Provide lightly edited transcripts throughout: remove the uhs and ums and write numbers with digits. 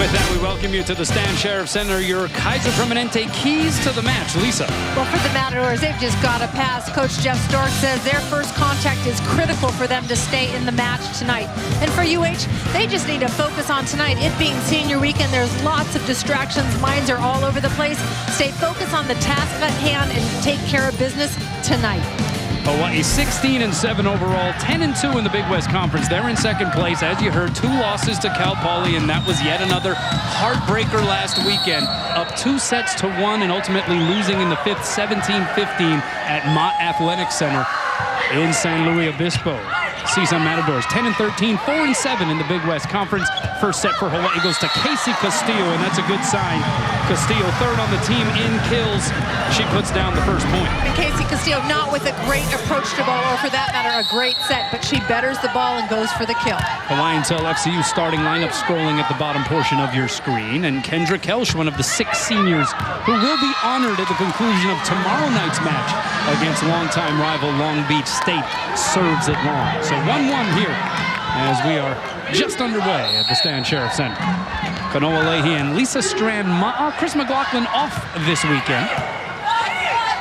with that, we welcome you to the Stan Sheriff Center. Your Kaiser Permanente keys to the match. Lisa. Well, for the Matadors, they've just got to pass. Coach Jeff Stork says their first contact is critical for them to stay in the match tonight. And for UH, they just need to focus on tonight. It being senior weekend, there's lots of distractions. Minds are all over the place. Stay focused on the task at hand and take care of business tonight. Hawaii 16-7 overall, 10-2 in the Big West Conference. They're in second place. As you heard, 2 losses to Cal Poly, and that was yet another heartbreaker last weekend. Up 2-1 and ultimately losing in the 5th, 17-15 at Mott Athletic Center in San Luis Obispo. CSUN Matadors 10-13, 4-7 in the Big West Conference. First set for Hawaii goes to Casey Castillo, and that's a good sign. Castillo third on the team in kills. She puts down the first point. And Casey Castillo not with a great approach to ball, or for that matter, a great set, but she betters the ball and goes for the kill. Hawaiian Tel FCU starting lineup scrolling at the bottom portion of your screen. And Kendra Kelsch, one of the 6 seniors who will be honored at the conclusion of tomorrow night's match against longtime rival Long Beach State, serves it long. So 1-1 here as we are just underway at the Stan Sheriff Center. Kanoa Leahy and Lisa Strand, Chris McLaughlin off this weekend.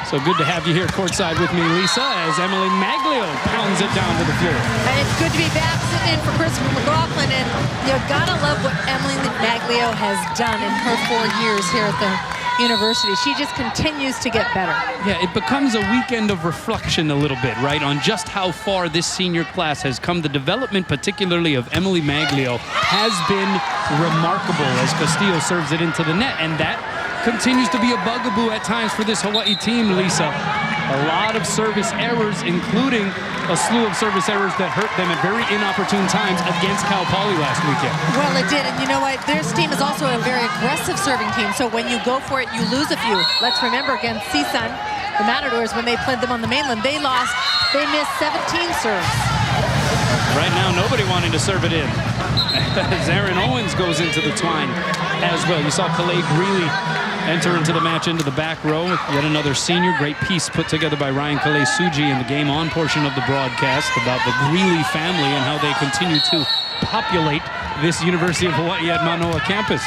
So good to have you here courtside with me, Lisa, as Emily Maglio pounds it down to the floor. And it's good to be back sitting in for Chris McLaughlin, and you gotta love what Emily Maglio has done in her 4 years here at the university. She just continues to get better. Yeah, it becomes a weekend of reflection a little bit, right, on just how far this senior class has come. The development, particularly of Emily Maglio, has been remarkable as Castillo serves it into the net, and that continues to be a bugaboo at times for this Hawaii team, Lisa. A lot of service errors, including a slew of service errors that hurt them at very inopportune times against Cal Poly last weekend. Well, it did, and you know what? This team is also a very aggressive serving team, so when you go for it, you lose a few. Let's remember against CSUN, the Matadors, when they played them on the mainland, they missed 17 serves. Right now, nobody wanting to serve it in. As Aaron Owens goes into the twine as well. You saw Kalei Greeley enter into the match into the back row. Yet another senior. Great piece put together by Ryan Kalei Suji in the game on portion of the broadcast about the Greeley family and how they continue to populate this University of Hawaii at Manoa campus.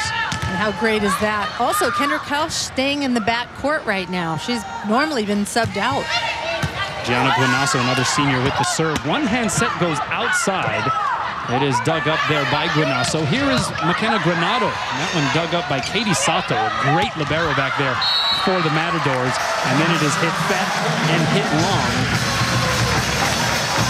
And how great is that? Also, Kendra Kelsch staying in the back court right now. She's normally been subbed out. Gianna Guanasso, another senior with the serve. One hand set goes outside. It is dug up there by Guanasso. Here is McKenna Granado. And that one dug up by Katie Sato. A great libero back there for the Matadors. And then it is hit fat and hit long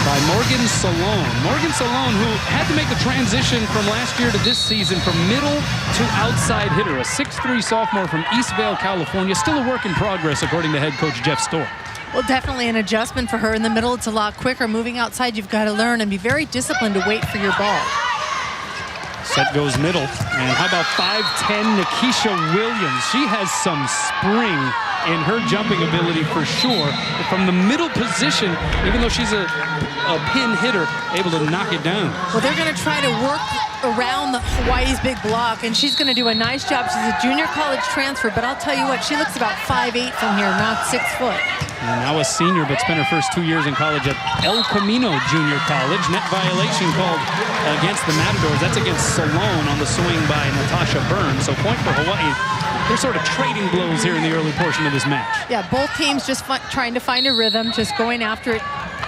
by Morgan Salone. Morgan Salone, who had to make the transition from last year to this season from middle to outside hitter. A 6'3" sophomore from Eastvale, California. Still a work in progress, according to head coach Jeff Stork. Well, definitely an adjustment for her. In the middle, it's a lot quicker. Moving outside, you've got to learn and be very disciplined to wait for your ball. Set goes middle. And how about 5'10" Nakisha Williams? She has some spring in her jumping ability for sure. From the middle position, even though she's a pin hitter, able to knock it down. Well, they're going to try to work around the Hawaii's big block, and she's going to do a nice job. She's a junior college transfer, but I'll tell you what, she looks about 5'8" from here, not 6 foot. And now a senior, but spent her first 2 years in college at El Camino Junior College. Net violation called against the Matadors. That's against Salone on the swing by Natasha Burns. So point for Hawaii. They're sort of trading blows here in the early portion of this match. Yeah, both teams just trying to find a rhythm, just going after it.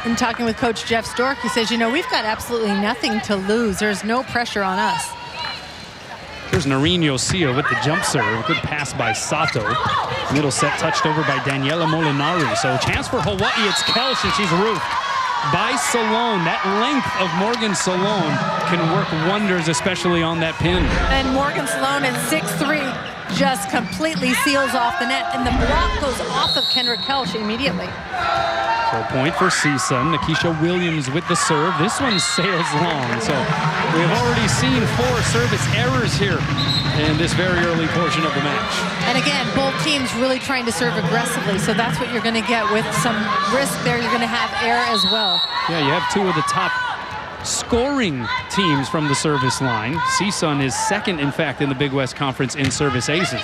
And talking with Coach Jeff Stork, he says, you know, we've got absolutely nothing to lose. There's no pressure on us. Here's Noreen Yosia with the jump serve. Good pass by Sato. Middle set touched over by Daniela Molinari. So a chance for Hawaii. It's Kelsch, and she's roofed by Salone. That length of Morgan Salone can work wonders, especially on that pin. And Morgan Salone at 6'3", just completely seals off the net, and the block goes off of Kendra Kelsch immediately. So point for CSUN. Nakisha Williams with the serve. This one sails long. So we have already seen 4 service errors here in this very early portion of the match. And again, both teams really trying to serve aggressively. So that's what you're going to get with some risk there. You're going to have error as well. Yeah, you have 2 of the top scoring teams from the service line. CSUN is second, in fact, in the Big West Conference in service aces.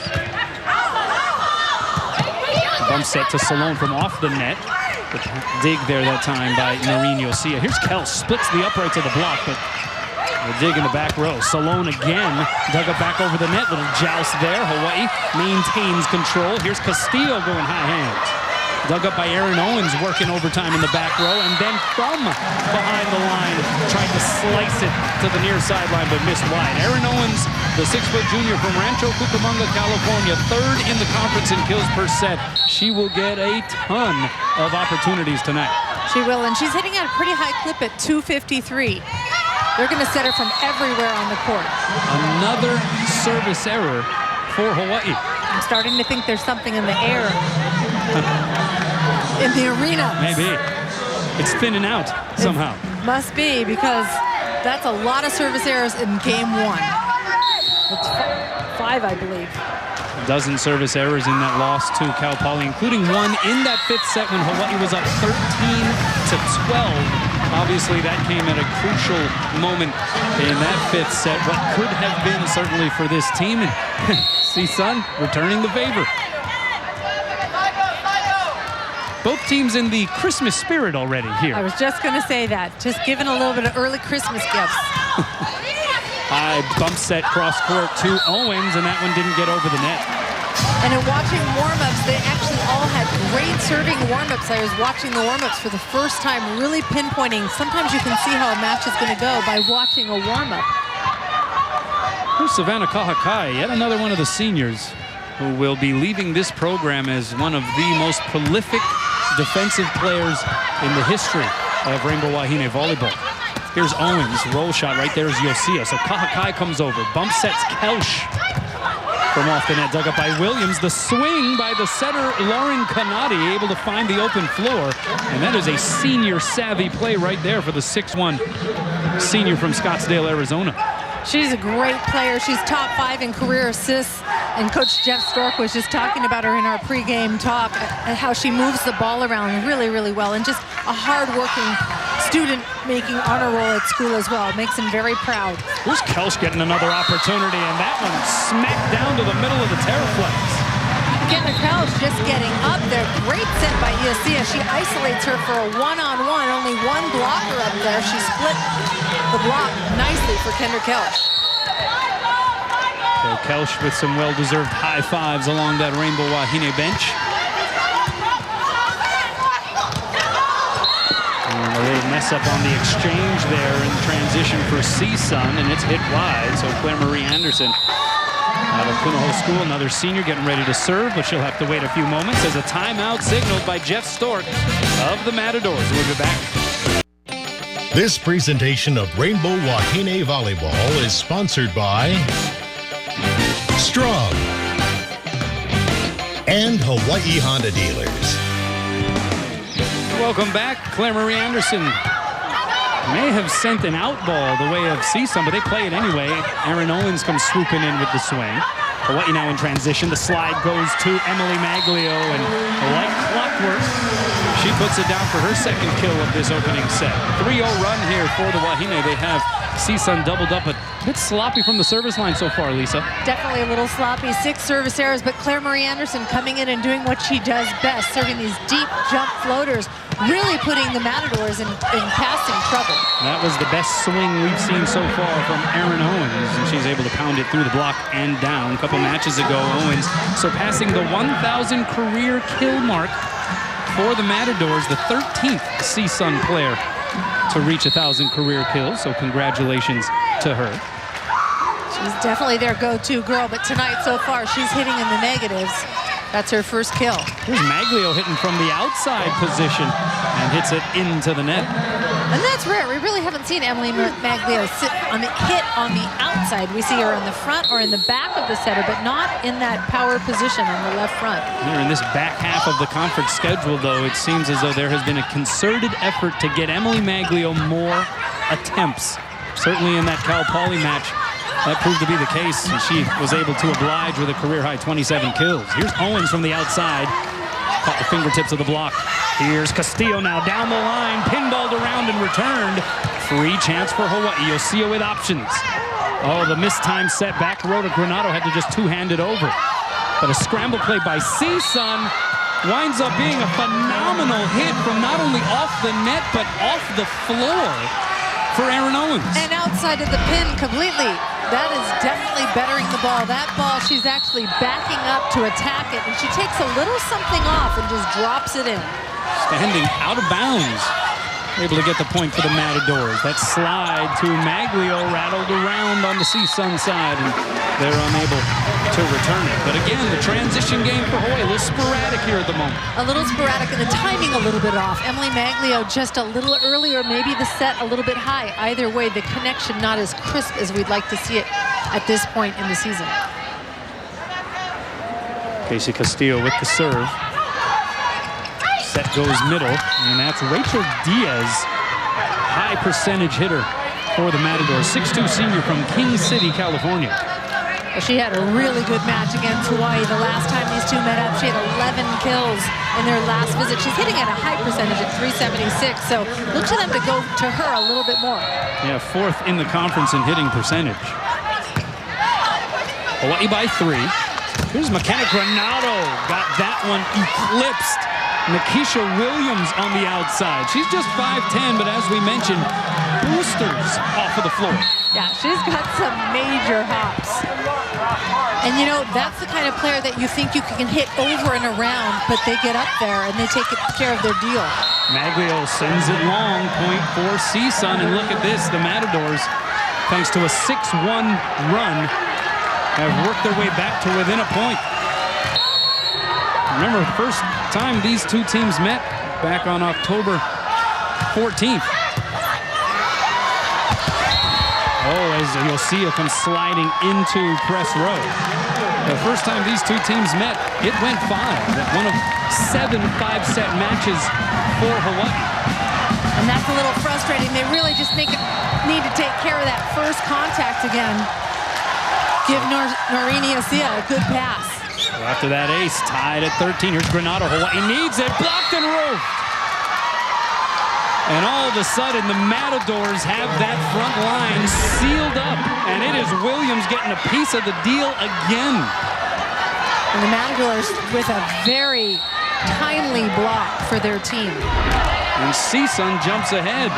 Bump set to Salone from off the net. Dig there that time by Noreen Yosia. Here's Kelsch, splits the uprights of the block, but The dig in the back row. Salone again. Dug it back over the net. Little joust there. Hawaii maintains control. Here's Castillo going high hands. Dug up by Aaron Owens, working overtime in the back row, and then from behind the line, tried to slice it to the near sideline, but missed wide. Aaron Owens, the 6-foot junior from Rancho Cucamonga, California, 3rd in the conference in kills per set. She will get a ton of opportunities tonight. She will, and she's hitting at a pretty high clip at 253. They're going to set her from everywhere on the court. Another service error for Hawaii. I'm starting to think there's something in the air. In the arena. Maybe. It's thinning out somehow. It must be, because that's a lot of service errors in game 1. It's 5, I believe. A dozen service errors in that loss to Cal Poly, including one in that 5th set when Hawaii was up 13-12. Obviously, that came at a crucial moment in that 5th set. What could have been certainly for this team. And CSUN returning the favor. Both teams in the Christmas spirit already here. I was just going to say that. Just giving a little bit of early Christmas gifts. High bump set cross court to Owens, and that one didn't get over the net. And in watching warm-ups, they actually all had great serving warm-ups. I was watching the warm-ups for the first time, really pinpointing. Sometimes you can see how a match is going to go by watching a warm-up. Here's Savannah Kahakai, yet another one of the seniors who will be leaving this program as one of the most prolific defensive players in the history of Rainbow Wahine Volleyball. Here's Owens, roll shot right there is Yosia. So Kahakai comes over, bump sets Kelsch from off the net, dug up by Williams. The swing by the setter Lauren Canati, able to find the open floor, and that is a senior savvy play right there for the 6'1" senior from Scottsdale, Arizona. She's a great player. She's top 5 in career assists. And Coach Jeff Stork was just talking about her in our pregame talk, how she moves the ball around really, really well. And just a hard-working student making honor roll at school as well. Makes him very proud. Here's Kelsch getting another opportunity, and that one smacked down to the middle of the Terraflex. Kendra Kelsch just getting up there. Great set by Iosia. She isolates her for a one-on-one. Only one blocker up there. She split the block nicely for Kendra Kelsch. So Kelsch with some well-deserved high fives along that Rainbow Wahine bench. And a little mess up on the exchange there in transition for CSUN, and it's hit wide. So Claire Marie Anderson out of Punahou School, another senior getting ready to serve, but she'll have to wait a few moments as a timeout signaled by Jeff Stork of the Matadors. We'll be back. This presentation of Rainbow Wahine Volleyball is sponsored by Strong and Hawaii Honda Dealers. Welcome back. Claire Marie Anderson may have sent an out ball the way of CSUN, but they play it anyway. Aaron Owens comes swooping in with the swing. Hawaii now in transition. The slide goes to Emily Maglio, and like clockwork, she puts it down for her second kill of this opening set. 3-0 run here for the Wahine. They have CSUN doubled up, but a bit sloppy from the service line so far, Lisa. Definitely a little sloppy. 6 service errors, but Claire Marie Anderson coming in and doing what she does best, serving these deep jump floaters, really putting the Matadors in passing trouble. That was the best swing we've seen so far from Aaron Owens, and she's able to pound it through the block and down. A couple matches ago, Owens surpassing the 1,000 career kill mark for the Matadors, the 13th CSUN player to reach 1,000 career kills, so congratulations to her. She's definitely their go-to girl, but tonight so far she's hitting in the negatives. That's her first kill. Here's Maglio hitting from the outside position and hits it into the net. And that's rare. We really haven't seen Emily Maglio hit on the outside. We see her on the front or in the back of the setter, but not in that power position on the left front. Here in this back half of the conference schedule, though, it seems as though there has been a concerted effort to get Emily Maglio more attempts. Certainly in that Cal Poly match, that proved to be the case, and she was able to oblige with a career-high 27 kills. Here's Owens from the outside. Caught the fingertips of the block. Here's Castillo now down the line, pinballed around and returned. Free chance for Hawaii. Yosia with options. Oh, the mistimed set back row to Granado, had to just two-hand it over. But a scramble play by CSUN winds up being a phenomenal hit from not only off the net, but off the floor for Aaron Owens. And outside of the pin completely. That is definitely bettering the ball. That ball, she's actually backing up to attack it, and she takes a little something off and just drops it in. Standing out of bounds. Able to get the point for the Matadors. That slide to Maglio rattled around on the CSUN side, and they're unable to return it. But again, the transition game for Hawaii, a little sporadic here at the moment. A little sporadic, and the timing a little bit off. Emily Maglio just a little earlier, maybe the set a little bit high. Either way, the connection not as crisp as we'd like to see it at this point in the season. Casey Castillo with the serve. Set goes middle, and that's Rachel Diaz, high percentage hitter for the Matadors. 6'2" senior from King City, California. She had a really good match against Hawaii. The last time these two met up, she had 11 kills in their last visit. She's hitting at a high percentage at 376, so look to them to go to her a little bit more. Yeah, 4th in the conference in hitting percentage. Hawaii by 3. Here's McKenna Granado, got that one eclipsed. Nakisha Williams on the outside. She's just 5'10", but as we mentioned, boosters off of the floor. Yeah, she's got some major hops. And you know, that's the kind of player that you think you can hit over and around, but they get up there and they take care of their deal. Maglio sends it long, point for CSUN, and look at this, the Matadors, thanks to a 6-1 run, have worked their way back to within a point. Remember, the first time these two teams met back on October 14th. Oh, as you'll see, it comes sliding into press row. The first time these two teams met, it went 5. One of 7 5-set matches for Hawaii. And that's a little frustrating. They really just need to take care of that first contact again. Give Norini Asia a good pass. So after that ace, tied at 13. Here's Granado. Hawaii needs it. Blocked and roped. And all of a sudden, the Matadors have that front line sealed up. And it is Williams getting a piece of the deal again. And the Matadors with a very timely block for their team. And CSUN jumps ahead.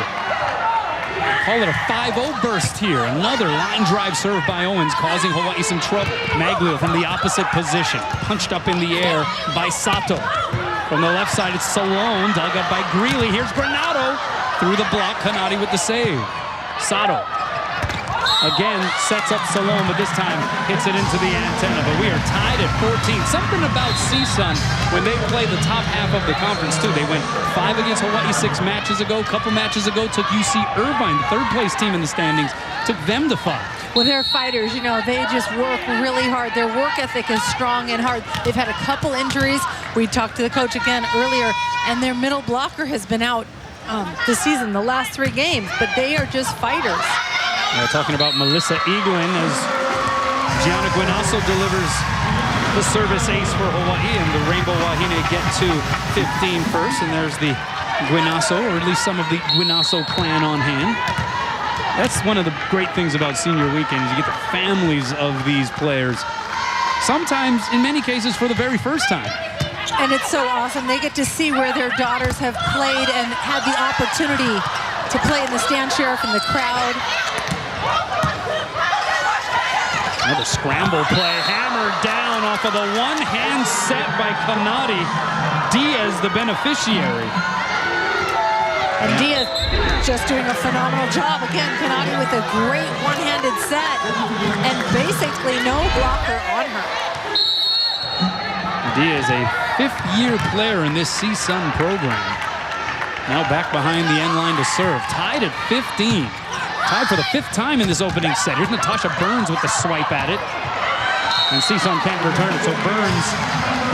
Call it a 5-0 burst here. Another line drive serve by Owens, causing Hawaii some trouble. Maglio from the opposite position. Punched up in the air by Sato. From the left side, it's Salone, dug up by Greeley. Here's Granado. Through the block, Kanati with the save. Sato. Again, sets up Salone, but this time hits it into the antenna. But we are tied at 14. Something about CSUN, when they play the top half of the conference, too. They went 5 against Hawaii 6 matches ago. A couple matches ago, took UC Irvine, the 3rd place team in the standings, took them to 5. Well, they're fighters, you know, they just work really hard. Their work ethic is strong and hard. They've had a couple injuries. We talked to the coach again earlier, and their middle blocker has been out this season, the last 3 games, but they are just fighters. Talking about Melissa Eaglin as Gianna Guinasso delivers the service ace for Hawaii, and the Rainbow Wahine get to 15 first, and there's the Guinasso, or at least some of the Guinasso clan on hand. That's one of the great things about senior weekends. You get the families of these players, sometimes, in many cases, for the very first time. And it's so awesome. They get to see where their daughters have played and had the opportunity to play in the stand sheriff and the crowd. Another scramble play, hammered down off of the one-hand set by Kanati. Diaz, the beneficiary. And Diaz just doing a phenomenal job. Again, Kanati with a great one-handed set and basically no blocker on her. Diaz, a 5th-year player in this CSUN program. Now back behind the end line to serve. Tied at 15. Tied for the 5th time in this opening set. Here's Natasha Burns with the swipe at it. And CSUN can't return it, so Burns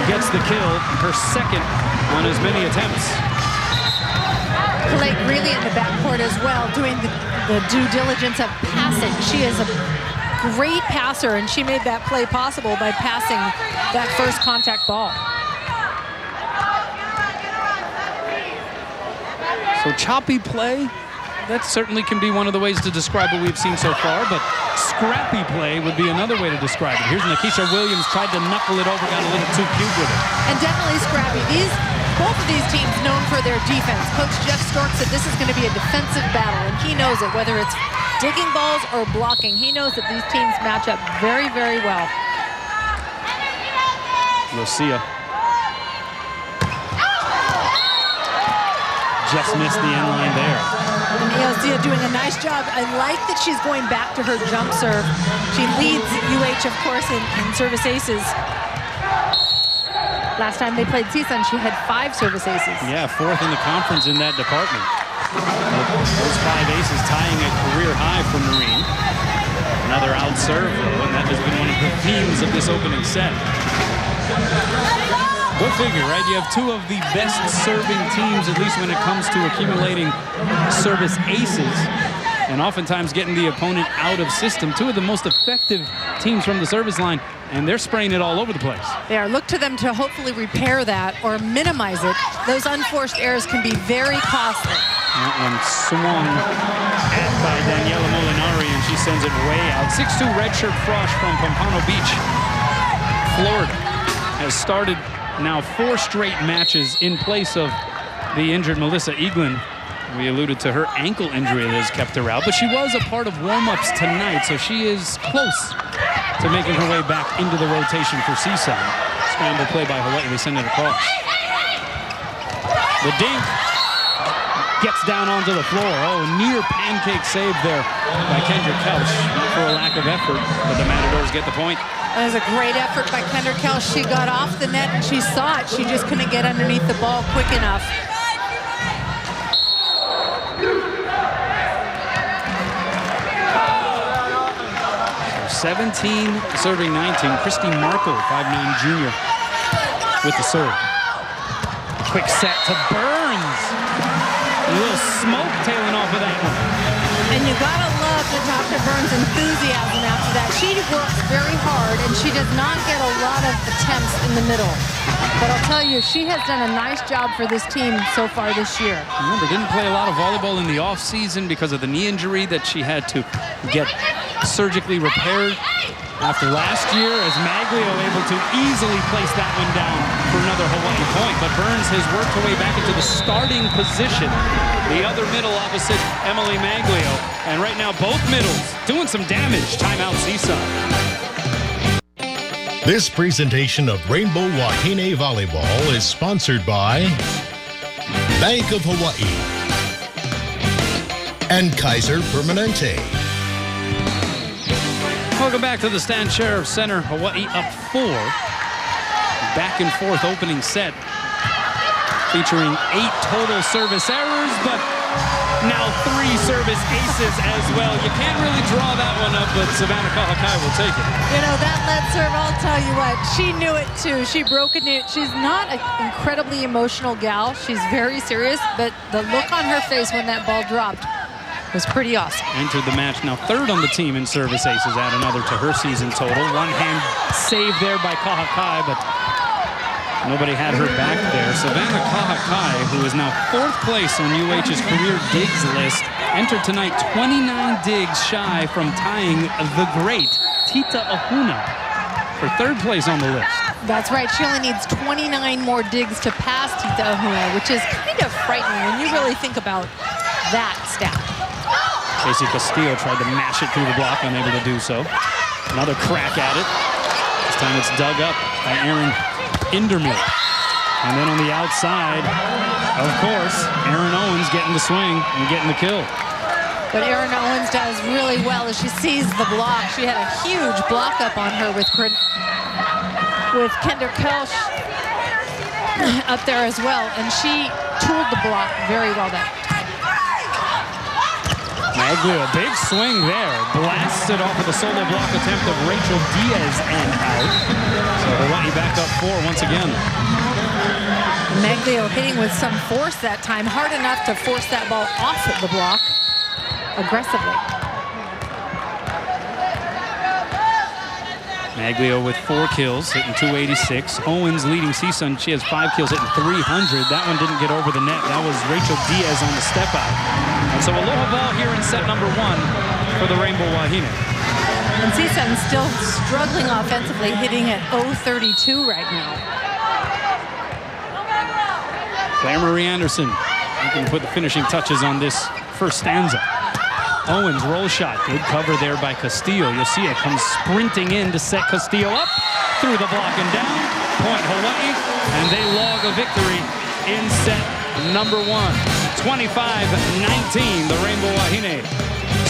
gets the kill, her 2nd on as many attempts. Blake really in the backcourt as well, doing the due diligence of passing. She is a great passer, and she made that play possible by passing that first contact ball. So choppy play, that certainly can be one of the ways to describe what we've seen so far, but scrappy play would be another way to describe it. Here's Nakisha Williams, tried to knuckle it over, got a little too cute with it. And definitely scrappy. both of these teams known for their defense. Coach Jeff Stork said this is going to be a defensive battle, and he knows it, whether it's digging balls or blocking. He knows that these teams match up very, very well. Lucia just missed the end line there. And Lucia doing a nice job. I like that she's going back to her jump serve. She leads UH, of course, in service aces. Last time they played CSUN, she had 5 service aces. Yeah, 4th in the conference in that department. Those 5 aces tying a career high for Marine. Another out serve, though, and that has been one of the themes of this opening set. Go figure, right? You have 2 of the best serving teams, at least when it comes to accumulating service aces, and oftentimes getting the opponent out of system. 2 of the most effective teams from the service line, and they're spraying it all over the place. Yeah, look to them to hopefully repair that or minimize it. Those unforced errors can be very costly. That one swung at by Daniela Molinari, and she sends it way out. 6'2" redshirt Frosh from Pompano Beach, Florida, has started now 4 straight matches in place of the injured Melissa Eaglin. We alluded to her ankle injury that has kept her out, but she was a part of warm-ups tonight, so she is close to making her way back into the rotation for CSUN. Scramble play by Hawaii, they send it across. The dink gets down onto the floor. Oh, near pancake save there by Kendra Kelch for a lack of effort, but the Matadors get the point. That was a great effort by Kendra Kelch. She got off the net and she saw it. She just couldn't get underneath the ball quick enough. 17 serving 19. Christy Markle, 5'9" junior, with the serve. Quick set to Burns. A little smoke tailing off of that one. And you gotta love Natasha Burns' enthusiasm after that. She works very hard and she does not get a lot of attempts in the middle. But I'll tell you, she has done a nice job for this team so far this year. Remember, didn't play a lot of volleyball in the off-season because of the knee injury that she had to get surgically repaired after last year, as Maglio able to easily place that one down for another Hawaii point. But Burns has worked her way back into the starting position. The other middle opposite Emily Maglio. And right now, both middles doing some damage. Timeout, CSUN. This presentation of Rainbow Wahine Volleyball is sponsored by Bank of Hawaii and Kaiser Permanente. Welcome back to the Stan Sheriff Center. Hawaii up 4. Back and forth opening set. Featuring 8 total service errors, but now 3 service aces as well. You can't really draw that one up, but Savannah Kahakai will take it. You know, that lead serve, I'll tell you what, she knew it too. She broke it. She's not an incredibly emotional gal. She's very serious, but the look on her face when that ball dropped was pretty awesome. Entered the match now 3rd on the team in service aces, add another to her season total. One hand save there by Kahakai, but nobody had her back there. Savannah Kahakai, who is now 4th place on UH's career digs list, entered tonight 29 digs shy from tying the great Tita Ahuna for 3rd place on the list. That's right. She only needs 29 more digs to pass Tita Ahuna, which is kind of frightening when you really think about that stat. Casey Castillo tried to mash it through the block, unable to do so. Another crack at it. This time it's dug up by Aaron Indermill. And then on the outside, of course, Aaron Owens getting the swing and getting the kill. What Aaron Owens does really well is she sees the block. She had a huge block up on her with Kendra Kelch up there as well, and she tooled the block very well there. Maglio, big swing there. Blasted off of the solo block attempt of Rachel Diaz and out. So Hawaii back up 4 once again. Maglio hitting with some force that time, hard enough to force that ball off of the block aggressively. Maglio with 4 kills, hitting 286. Owens leading CSUN. She has 5 kills, hitting 300. That one didn't get over the net. That was Rachel Diaz on the step out. And so aloha ball here in set number 1 for the Rainbow Wahine. And CSUN still struggling offensively, hitting at 0.32 right now. Claire Marie Anderson, you can put the finishing touches on this first stanza. Owens, roll shot. Good cover there by Castillo. You'll see it comes sprinting in to set Castillo up. Through the block and down. Point Hawaii. And they log a victory in set number 1. 25-19, the Rainbow Wahine.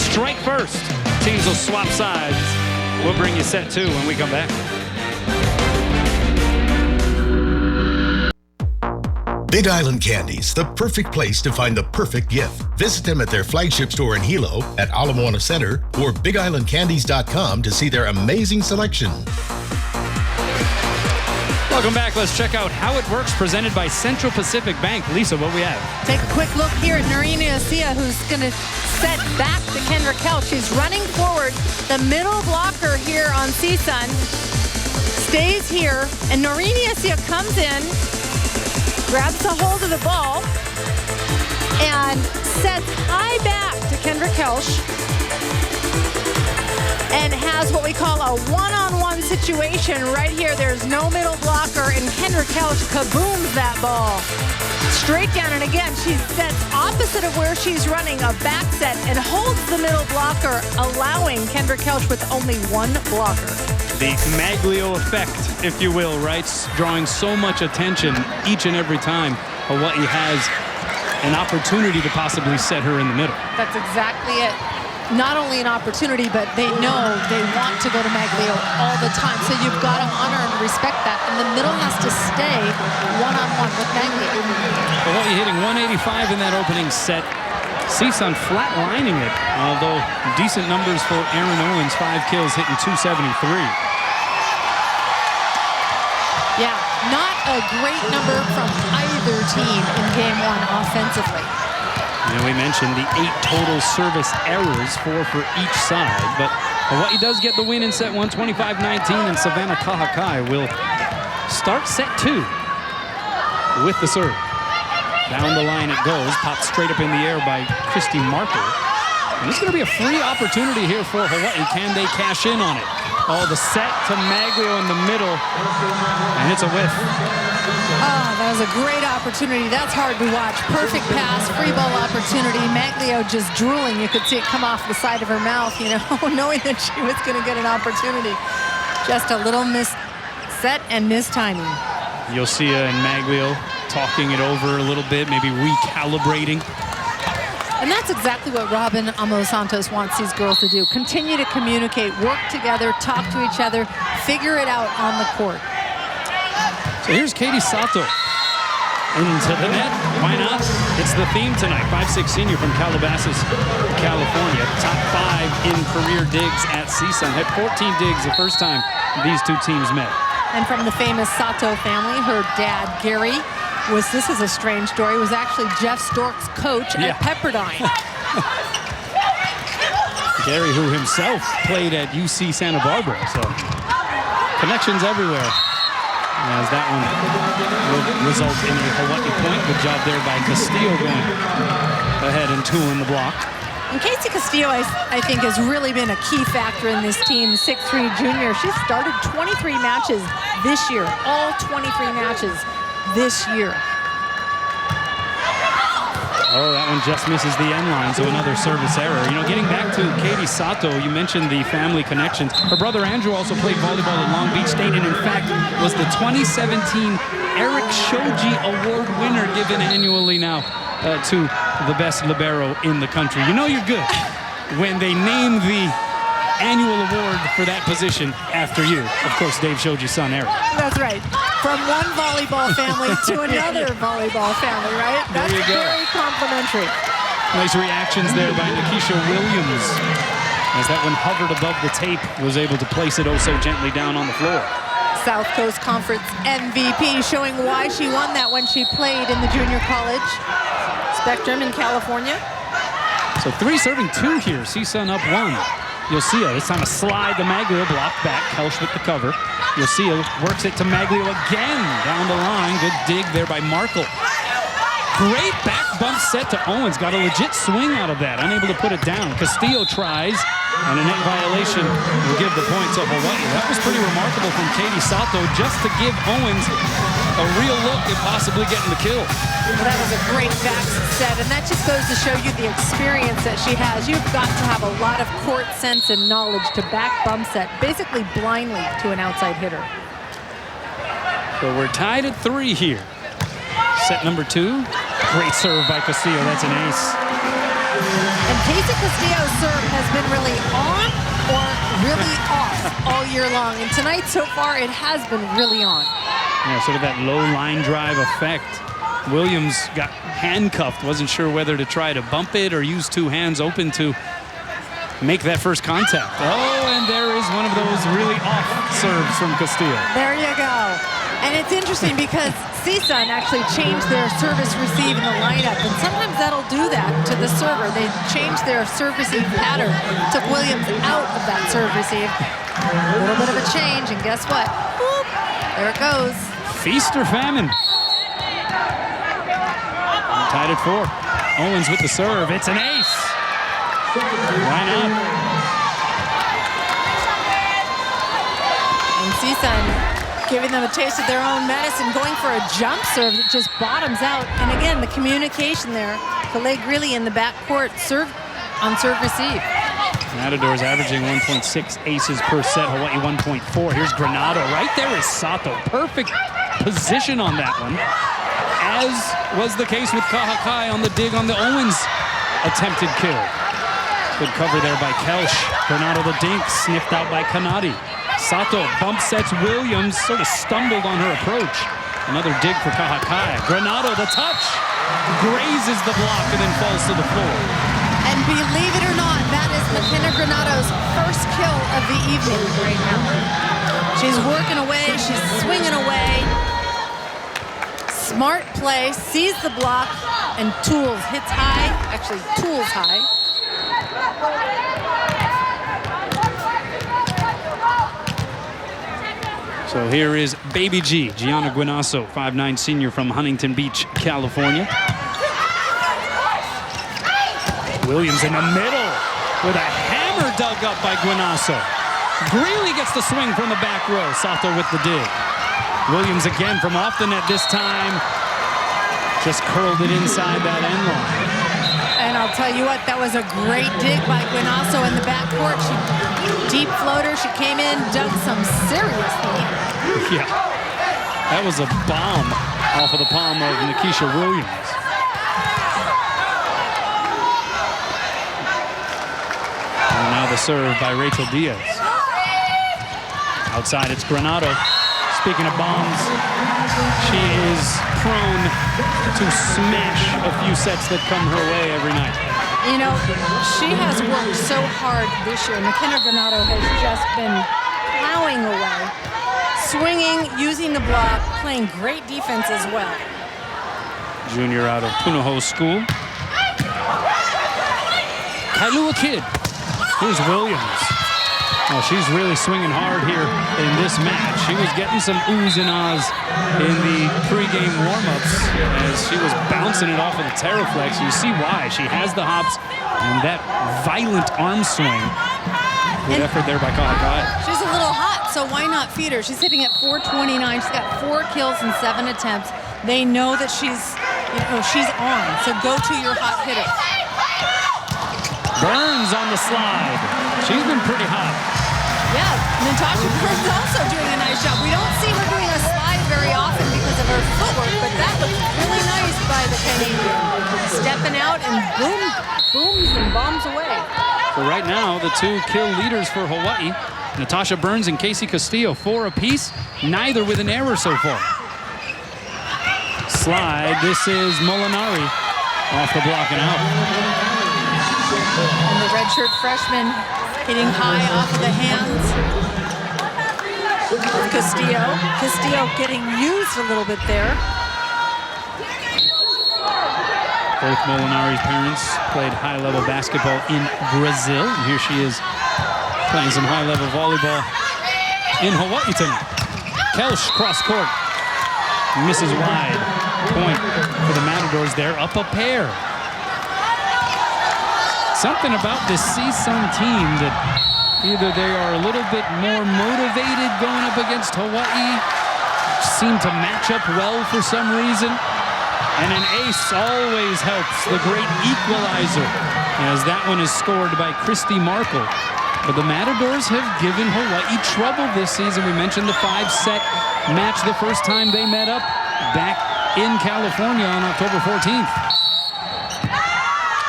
Strike first. Teams will swap sides. We'll bring you set 2 when we come back. Big Island Candies, the perfect place to find the perfect gift. Visit them at their flagship store in Hilo, at Ala Moana Center, or BigIslandCandies.com to see their amazing selection. Welcome back. Let's check out How It Works, presented by Central Pacific Bank. Lisa, what we have? Take a quick look here at Noreen Asia, who's going to set back to Kendra Kelch. She's running forward. The middle blocker here on CSUN stays here, and Noreen Asia comes in, grabs a hold of the ball, and sets high back to Kendra Kelch, and has what we call a one-on-one situation right here. There's no middle blocker, and Kendra Kelch kabooms that ball straight down. And again, she sets opposite of where she's running, a back set, and holds the middle blocker, allowing Kendra Kelch with only one blocker. The Maglio effect, if you will, right? Drawing so much attention each and every time Hawaii has an opportunity to possibly set her in the middle. That's exactly it. Not only an opportunity, but they know they want to go to Maglio all the time. So you've got to honor and respect that. And the middle has to stay one-on-one with Maglio. Hawaii hitting 185 in that opening set. CSUN flatlining it, although decent numbers for Aaron Owens, 5 kills, hitting 273. Yeah, not a great number from either team in game 1 offensively. And we mentioned the 8 total service errors, 4 for each side, but Hawaii does get the win in set 1, 25-19, and Savannah Kahakai will start set 2 with the serve. Down the line it goes, popped straight up in the air by Christy Marker. And it's going to be a free opportunity here for Hawaii. Can they cash in on it? Oh, the set to Maglio in the middle, and it's a whiff. Oh, that was a great opportunity. That's hard to watch. Perfect pass, free ball opportunity. Maglio just drooling. You could see it come off the side of her mouth, you know, knowing that she was going to get an opportunity. Just a little miss set and mistiming. Yosia and Maglio talking it over a little bit, maybe recalibrating. And that's exactly what Robin Amos-Santos wants these girls to do. Continue to communicate, work together, talk to each other, figure it out on the court. So here's Katie Sato into the net. Why not? It's the theme tonight. 5'6" senior from Calabasas, California. Top 5 in career digs at CSUN. Had 14 digs the first time these two teams met. And from the famous Sato family, her dad, Gary, this is a strange story, was actually Jeff Stork's coach at Pepperdine. Gary, who himself played at UC Santa Barbara, so connections everywhere. As that one will result in a Hawaii point. Good job there by Castillo going ahead and 2 in the block. And Casey Castillo, I think, has really been a key factor in this team. 6'3" junior. She's started 23 matches this year, all 23 matches this year. Oh, that one just misses the end line, so another service error. You know, getting back to Katie Sato, you mentioned the family connections. Her brother Andrew also played volleyball at Long Beach State, and in fact was the 2017 Eric Shoji Award winner, given annually now to the best libero in the country. You know you're good when they name the annual award for that position after you. Of course, Dave Shoji's son, Eric. That's right. From one volleyball family to another volleyball family, right? That's very complimentary. Nice reactions there by Nakisha Williams. As that one hovered above the tape, was able to place it oh so gently down on the floor. South Coast Conference MVP, showing why she won that when she played in the junior college Spectrum in California. So 3 serving 2 here. CSUN up 1. Yosia, this time a slide to Maglio, blocked back. Kelch with the cover. Yosia works it to Maglio again down the line. Good dig there by Markle. Great back bump set to Owens. Got a legit swing out of that. Unable to put it down. Castillo tries, and a net violation will give the point to Hawaii. That was pretty remarkable from Katie Sato, just to give Owens a real look at possibly getting the kill. Well, that was a great back set, and that just goes to show you the experience that she has. You've got to have a lot of court sense and knowledge to back bump set, basically blindly to an outside hitter. So we're tied at 3 here. Set number 2. Great serve by Castillo. That's an ace. And Casey Castillo's serve has been really on or really off all year long. And tonight, so far, it has been really on. Yeah, sort of that low line drive effect. Williams got handcuffed. Wasn't sure whether to try to bump it or use 2 hands open to make that first contact. Oh, and there is one of those really off serves from Castillo. There you go. And it's interesting because CSUN actually changed their service receive in the lineup, and sometimes that'll do that to the server. They changed their serve receive pattern, took Williams out of that serve receive. A little bit of a change, and guess what? Boop, there it goes. Feast or famine. Tied at 4. Owens with the serve. It's an ace. Why not? And CSUN giving them a taste of their own medicine, going for a jump serve that just bottoms out. And again, the communication there. Calais Greeley in the backcourt serve on serve receive. Matadors averaging 1.6 aces per set. Hawaii 1.4. Here's Granado. Right there is Sato. Perfect position on that one. As was the case with Kahakai on the dig on the Owens attempted kill. Good cover there by Kelsch. Granado the dink, sniffed out by Kanadi. Sato bump sets Williams, sort of stumbled on her approach. Another dig for Kahakai. Granado the touch. Grazes the block and then falls to the floor. And believe it or not, that is McKenna Granado's first kill of the evening right now. She's working away, she's swinging away. Smart play, sees the block, and tools, hits high, actually tools high. So here is Baby G, Gianna Guinasso, 5'9" senior from Huntington Beach, California. Williams in the middle with a hammer dug up by Guinasso. Greeley gets the swing from the back row. Sato with the dig. Williams again from off the net this time. Just curled it inside that end line. And I'll tell you what, that was a great dig by Guinasso in the backcourt. She deep floater, she came in, dug some serious heat. Yeah, that was a bomb off of the palm of Nakisha Williams. And now the serve by Rachel Diaz. Outside, it's Granado. Speaking of bombs, she is prone to smash a few sets that come her way every night. You know, she has worked so hard this year. McKenna Granado has just been plowing away, swinging, using the block, playing great defense as well. Junior out of Punahou School. Kailua Kid. Here's Williams. Oh, she's really swinging hard here in this match. She was getting some oohs and ahs in the pregame warm-ups as she was bouncing it off of the Terraflex. You see why. She has the hops and that violent arm swing. Good effort there by Kahakai. She's a little hot, so why not feed her? She's hitting at 429. She's got 4 kills and 7 attempts. They know that she's on, so go to your hot hitter. Burns on the slide. She's been pretty hot. Yeah, Natasha Burns also doing a nice job. We don't see her doing a slide very often because of her footwork, but that looks really nice by the Canadian. Stepping out and booms and bombs away. So right now, the 2 kill leaders for Hawaii, Natasha Burns and Casey Castillo, 4 apiece, neither with an error so far. Slide, this is Molinari off the block and out. And the redshirt freshman hitting high off of the hands of Castillo. Castillo getting used a little bit there. Both Molinari's parents played high-level basketball in Brazil. And here she is playing some high-level volleyball in Hawaii tonight. Kelsch cross court. Misses wide. Point for the Matadors there. Up a pair. Something about this CSUN team that either they are a little bit more motivated going up against Hawaii seem to match up well for some reason. And an ace always helps, the great equalizer, as that one is scored by Christy Markle. But the Matadors have given Hawaii trouble this season. We mentioned the 5-set match the first time they met up back in California on October 14th.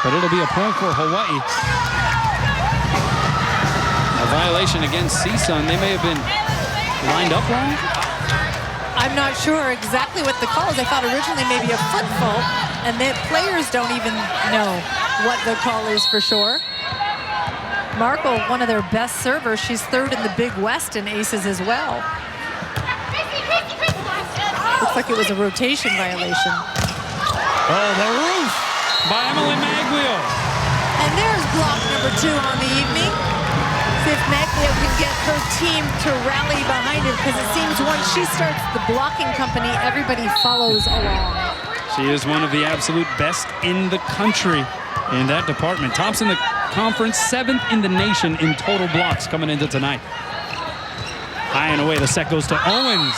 But it'll be a point for Hawaii. A violation against CSUN. They may have been lined up wrong. I'm not sure exactly what the call is. I thought originally maybe a foot fault, and the players don't even know what the call is for sure. Markle, one of their best servers. She's third in the Big West in aces as well. Looks like it was a rotation violation. Oh, the roof by Emily Maglio. And there's block number 2 on the evening. See if Maglio can get her team to rally behind her, because it seems once she starts the blocking company, everybody follows along. She is one of the absolute best in the country in that department. Tops in the conference, 7th in the nation in total blocks coming into tonight. High and away, the set goes to Owens.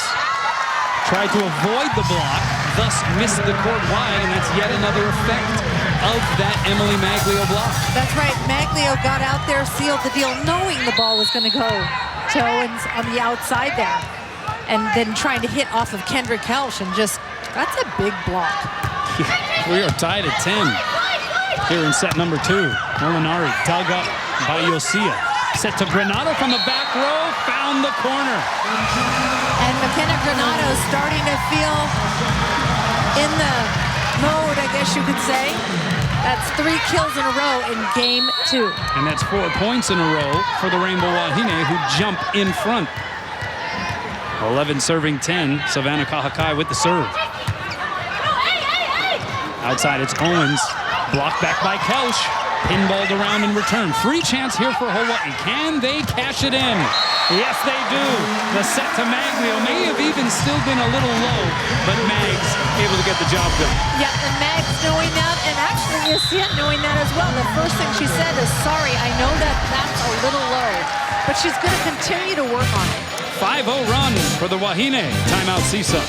Tried to avoid the block, thus missed the court wide, and that's yet another effect of that Emily Maglio block. That's right. Maglio got out there, sealed the deal, knowing the ball was going to go to Owens on the outside there. And then trying to hit off of Kendra Kelsch, and just, that's a big block. We are tied at 10 here in set number 2. Molinari dug up by Yosia. Set to Granato from the back row, found the corner. And McKenna Granato starting to feel in the mode, I guess you could say. That's 3 kills in a row in game 2. And that's 4 points in a row for the Rainbow Wahine, who jump in front. 11 serving 10. Savannah Kahakai with the serve. Outside it's Owens. Blocked back by Kelsch. Pinballed around in return. Free chance here for Hawaii. Can they cash it in? Yes, they do. The set to Maglio may have even still been a little low, but Mags able to get the job done. Yeah, and Mags knowing that, and actually Yasia knowing that as well. The first thing she said is, sorry, I know that that's a little low, but she's going to continue to work on it. 5-0 run for the Wahine. Timeout CSUN.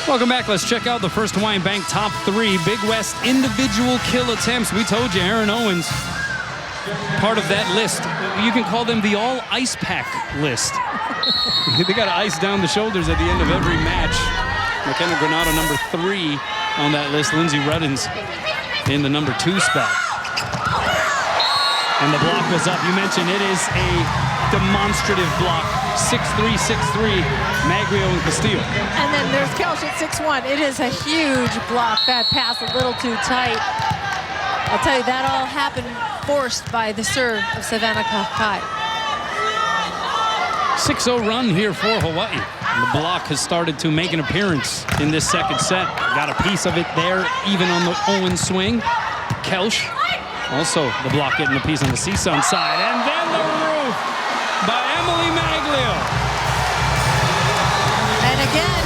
Welcome back. Let's check out the first Hawaiian Bank top 3 Big West individual kill attempts. We told you Aaron Owens, part of that list. You can call them the all ice pack list. They got ice down the shoulders at the end of every match. McKenna Granato, number 3 on that list. Lindsay Ruddins in the number 2 spot. And the block was up. You mentioned it is a demonstrative block. 6'3", 6'3", Maglio and Castillo. And then there's Kelsch at 6'1". It is a huge block. That pass a little too tight. I'll tell you, that all happened forced by the serve of Savannah Kahakai. 6-0 run here for Hawaii. And the block has started to make an appearance in this second set. Got a piece of it there, even on the Owens swing. Kelsch, also the block getting a piece on the CSUN side. And then the roof by Emily Maglio. And again,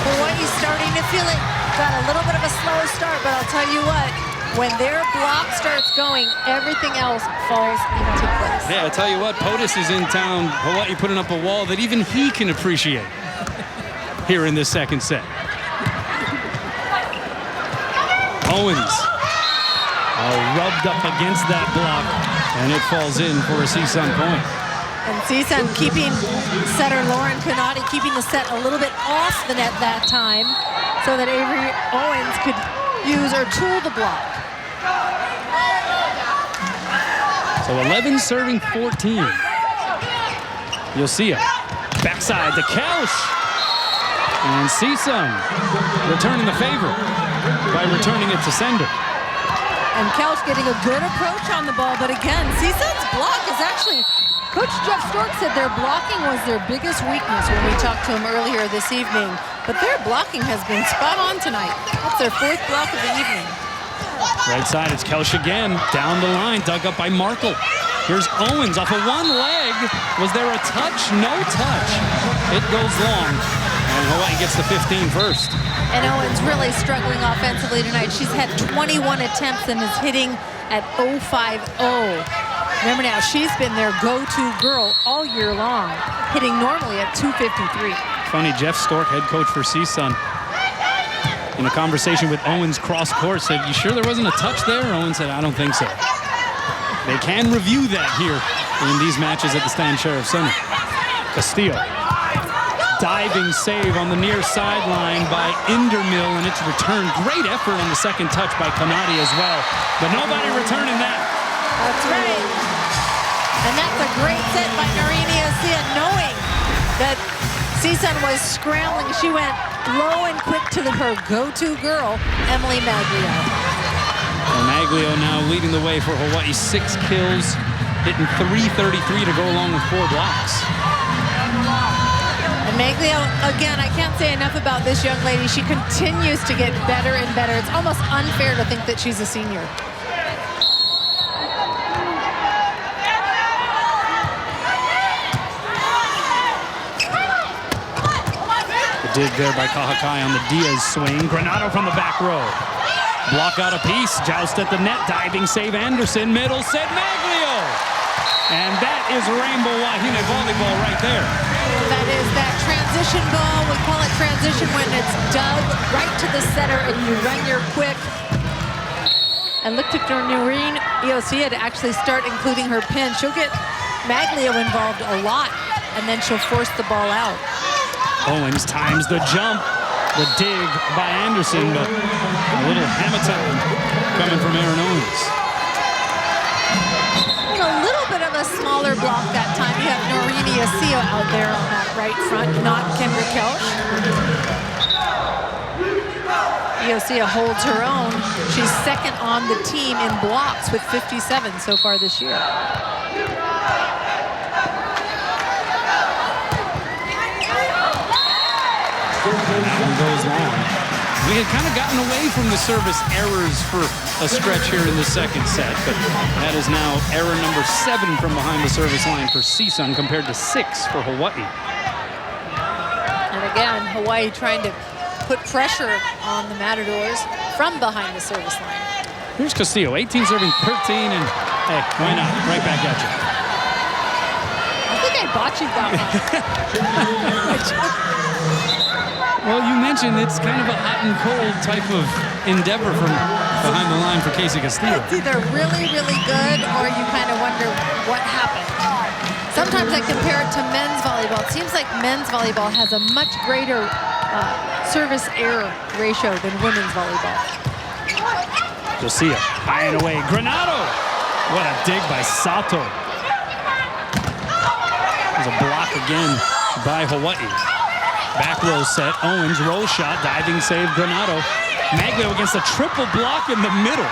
Hawaii's starting to feel it. Got a little bit of a slower start, but I'll tell you what, when their block starts going, everything else falls into place. Yeah, I'll tell you what, POTUS is in town. Hawaii putting up a wall that even he can appreciate here in this second set. Owens rubbed up against that block, and it falls in for a CSUN point. And CSUN keeping setter Lauren Canati, keeping the set a little bit off the net that time so that Avery Owens could use or tool the block. So 11 serving 14. You'll see it. Backside to Kelsch. And CSUN returning the favor by returning it to sender. And Kelsch getting a good approach on the ball, but again, CSUN's block is actually, Coach Jeff Stork said their blocking was their biggest weakness when we talked to him earlier this evening. But their blocking has been spot on tonight. That's their 4th block of the evening. Right side, it's Kelsch again. Down the line, dug up by Markle. Here's Owens off of one leg. Was there a touch? No touch. It goes long, and Hawaii gets the 15 first. And Owens really struggling offensively tonight. She's had 21 attempts and is hitting at 0.50. Remember now, she's been their go-to girl all year long, hitting normally at 253. Funny, Jeff Stork, head coach for CSUN, in a conversation with Owens cross-court, said, "You sure there wasn't a touch there?" Owens said, "I don't think so." They can review that here in these matches at the Stan Sheriff Center. Castillo. Diving save on the near sideline by Indermill, and it's returned. Great effort on the second touch by Kanadi as well. But nobody returning that. That's right. And that's a great set by Noreen Iosia, knowing that CSUN was scrambling. She went low and quick to her go-to girl, Emily Maglio. Well, Maglio now leading the way for Hawaii. 6 kills, hitting .333 to go along with 4 blocks. And Maglio, again, I can't say enough about this young lady. She continues to get better and better. It's almost unfair to think that she's a senior. Dig there by Kahakai on the Diaz swing. Granado from the back row. Block out a piece. Joust at the net. Diving save Anderson. Middle set Maglio. And that is Rainbow Wahine Volleyball right there. That is that transition ball. We call it transition when it's dug right to the center and you run your quick. And look to Noreen Iosia to actually start including her pin. She'll get Maglio involved a lot, and then she'll force the ball out. Owens times the jump, the dig by Anderson, but a little Hamilton coming from Aaron Owens. And a little bit of a smaller block that time. You have Noreen Iosia out there on that right front, not Kendra Kelch. Iosia holds her own. She's second on the team in blocks with 57 so far this year. That one goes long. We had kind of gotten away from the service errors for a stretch here in the second set, but that is now error number 7 from behind the service line for CSUN compared to 6 for Hawaii. And again, Hawaii trying to put pressure on the Matadors from behind the service line. Here's Castillo, 18 serving 13, and hey, why not? Right back at you. I think I botched that one. Well, you mentioned it's kind of a hot and cold type of endeavor from behind the line for Casey Castillo. It's either really, really good or you kind of wonder what happened. Sometimes I compare it to men's volleyball. It seems like men's volleyball has a much greater service error ratio than women's volleyball. Josiah, high and away. Granado! What a dig by Sato. There's a block again by Hawaii. Back row set, Owens, roll shot, diving save, Granado. Maglio against a triple block in the middle.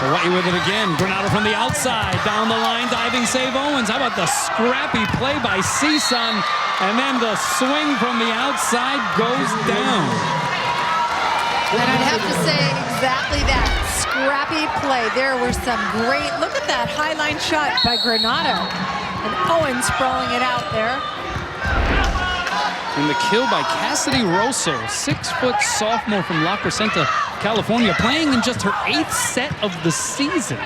Hawaii with it again. Granado from the outside, down the line, diving save, Owens. How about the scrappy play by CSUN? And then the swing from the outside goes down. And I'd have to say exactly that. Scrappy play. There were some great, look at that high line shot by Granado. And Owens sprawling it out there. And the kill by Cassidy Rosso, 6-foot sophomore from La Crescenta, California, playing in just her 8th set of the season.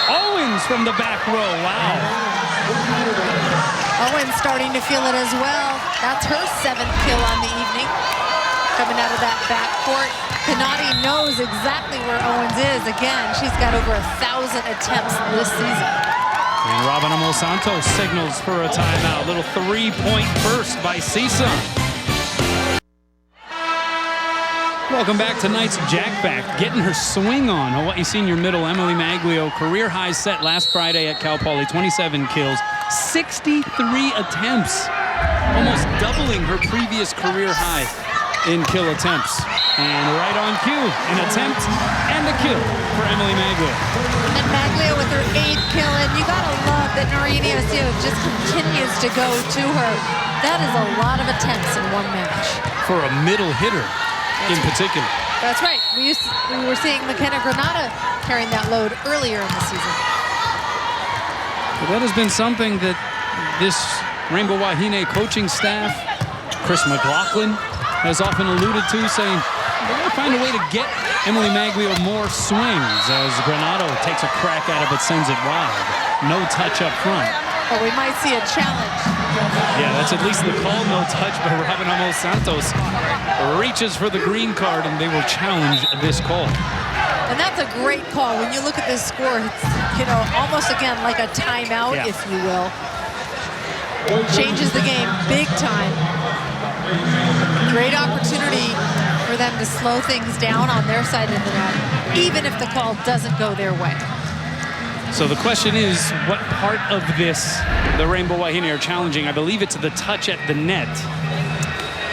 Owens from the back row, wow. Owens starting to feel it as well. That's her 7th kill on the evening. Coming out of that backcourt. Kanadi knows exactly where Owens is. Again, she's got over 1,000 attempts this season. And Robin Amo Santos signals for a timeout. Little 3-point burst by CSUN. Welcome back to tonight's Jack Back. Getting her swing on. Hawaii senior middle Emily Maglio. Career high set last Friday at Cal Poly. 27 kills, 63 attempts. Almost doubling her previous career high in kill attempts. And right on cue, an attempt and a kill for Emily Maglio. And Maglio with her 8th kill, and you gotta love that Noreen Iosia just continues to go to her. That is a lot of attempts in one match. For a middle hitter in particular. That's right. We were seeing McKenna Granada carrying that load earlier in the season. Well, that has been something that this Rainbow Wahine coaching staff, Chris McLaughlin, has often alluded to, saying they're going to find a way to get Emily Maglio more swings as Granado takes a crack at it but sends it wide. No touch up front. But we might see a challenge Yeah, that's at least the call. No touch by Robin Amos Santos. Reaches for the green card, and they will challenge this call. And that's a great call. When you look at this score, it's, you know, almost again like a timeout, if you will. Changes the game big time. Great opportunity for them to slow things down on their side of the net, even if the call doesn't go their way. So the question is, what part of this the Rainbow Wahine are challenging? I believe it's the touch at the net.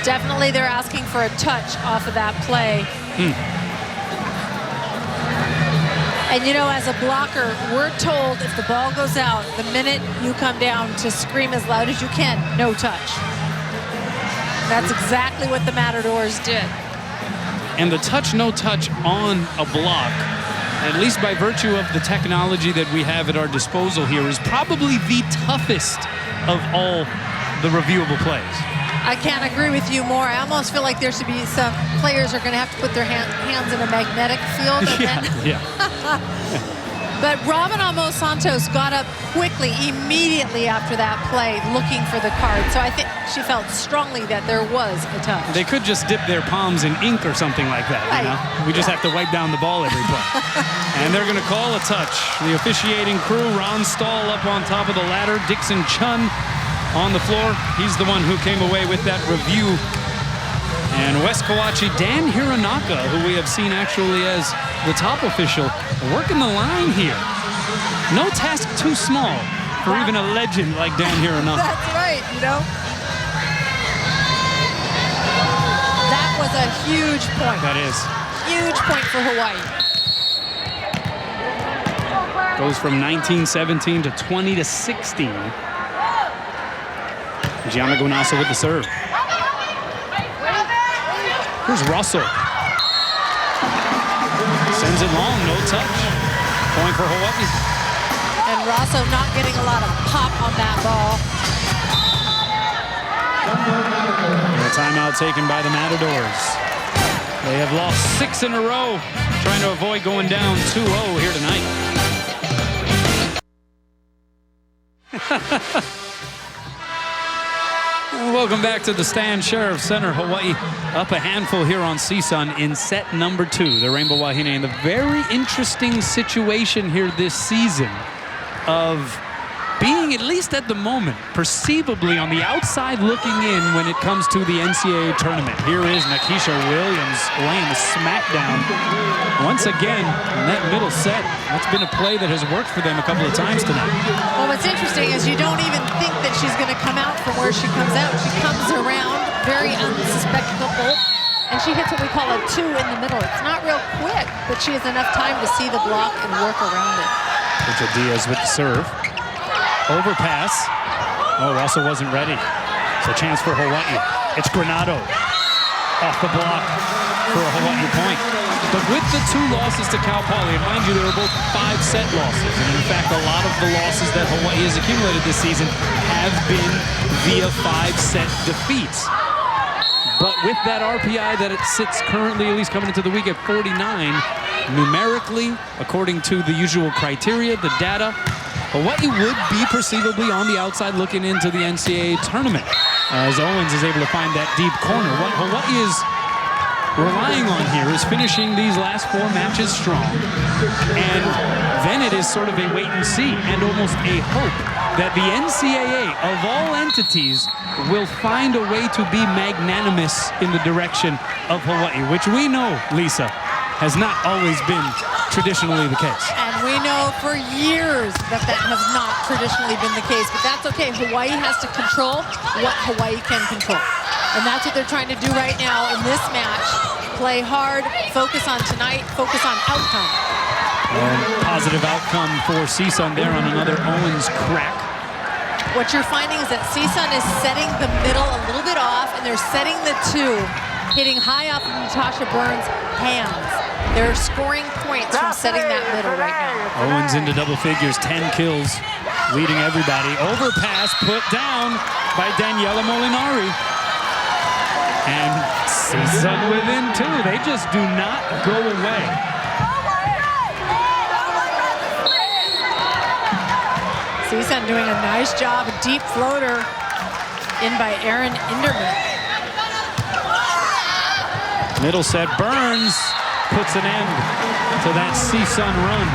Definitely they're asking for a touch off of that play. And you know, as a blocker, we're told if the ball goes out, the minute you come down to scream as loud as you can, no touch. That's exactly what the Matadors did. And the touch, no touch on a block, at least by virtue of the technology that we have at our disposal here, is probably the toughest of all the reviewable plays. I can't agree with you more. I almost feel like there should be some players are going to have to put their hands in a magnetic field. But Robin Amos Santos got up quickly, immediately after that play, looking for the card. So I think she felt strongly that there was a touch. They could just dip their palms in ink or something like that. Right. You know? We just have to wipe down the ball every play. And they're going to call a touch. The officiating crew, Ron Stahl up on top of the ladder, Dixon Chun on the floor. He's the one who came away with that review. And West Kawachi, Dan Hironaka, who we have seen actually as the top official, working the line here. No task too small for even a legend like Dan Hironaka. That's right, you know. That was a huge point. That is. Huge point for Hawaii. Goes from 19-17 to 20-16. Gianna Guanasso with the serve. Here's Russell. Sends it long, no touch. Point for Hawaii. And Rosso not getting a lot of pop on that ball. And a timeout taken by the Matadors. They have lost 6 in a row, trying to avoid going down 2-0 here tonight. Welcome back to the stand. Sheriff Center, Hawaii up a handful here on CSUN in set number 2. The Rainbow Wahine in the very interesting situation here this season of being, at least at the moment, perceivably on the outside looking in when it comes to the NCAA tournament. Here is Nakisha Williams laying the smackdown once again in that middle set. That's been a play that has worked for them a couple of times tonight. Well, what's interesting is you don't even think that she's going to come out from where she comes out. She comes around very unsuspectable, and she hits what we call a 2 in the middle. It's not real quick, but she has enough time to see the block and work around it. It's Diaz with the serve. Overpass. Oh, Russell wasn't ready. It's a chance for Hawaii. It's Granado off the block for a Hawaii point. But with the 2 losses to Cal Poly, and mind you, they were both 5-set losses. And in fact, a lot of the losses that Hawaii has accumulated this season have been via 5-set defeats. But with that RPI that it sits currently, at least coming into the week at 49, numerically, according to the usual criteria, the data, Hawaii would be perceivably on the outside looking into the NCAA tournament, as Owens is able to find that deep corner. What Hawaii is relying on here is finishing these last 4 matches strong, and then it is sort of a wait and see and almost a hope that the NCAA, of all entities, will find a way to be magnanimous in the direction of Hawaii, which we know, Lisa, has not always been traditionally the case. And we know for years that that has not traditionally been the case, but that's okay. Hawaii has to control what Hawaii can control. And that's what they're trying to do right now in this match. Play hard, focus on tonight, focus on outcome. Positive outcome for CSUN there on another Owens crack. What you're finding is that CSUN is setting the middle a little bit off, and they're setting the 2, hitting high off of Natasha Burns' hands. They're scoring points from setting that middle right now. Owens into double figures, 10 kills, leading everybody. Overpass put down by Daniela Molinari. And CSUN within 2. They just do not go away. CSUN doing a nice job, a deep floater. in by Aaron Inderman. Middle set, Burns puts an end to that CSUN run.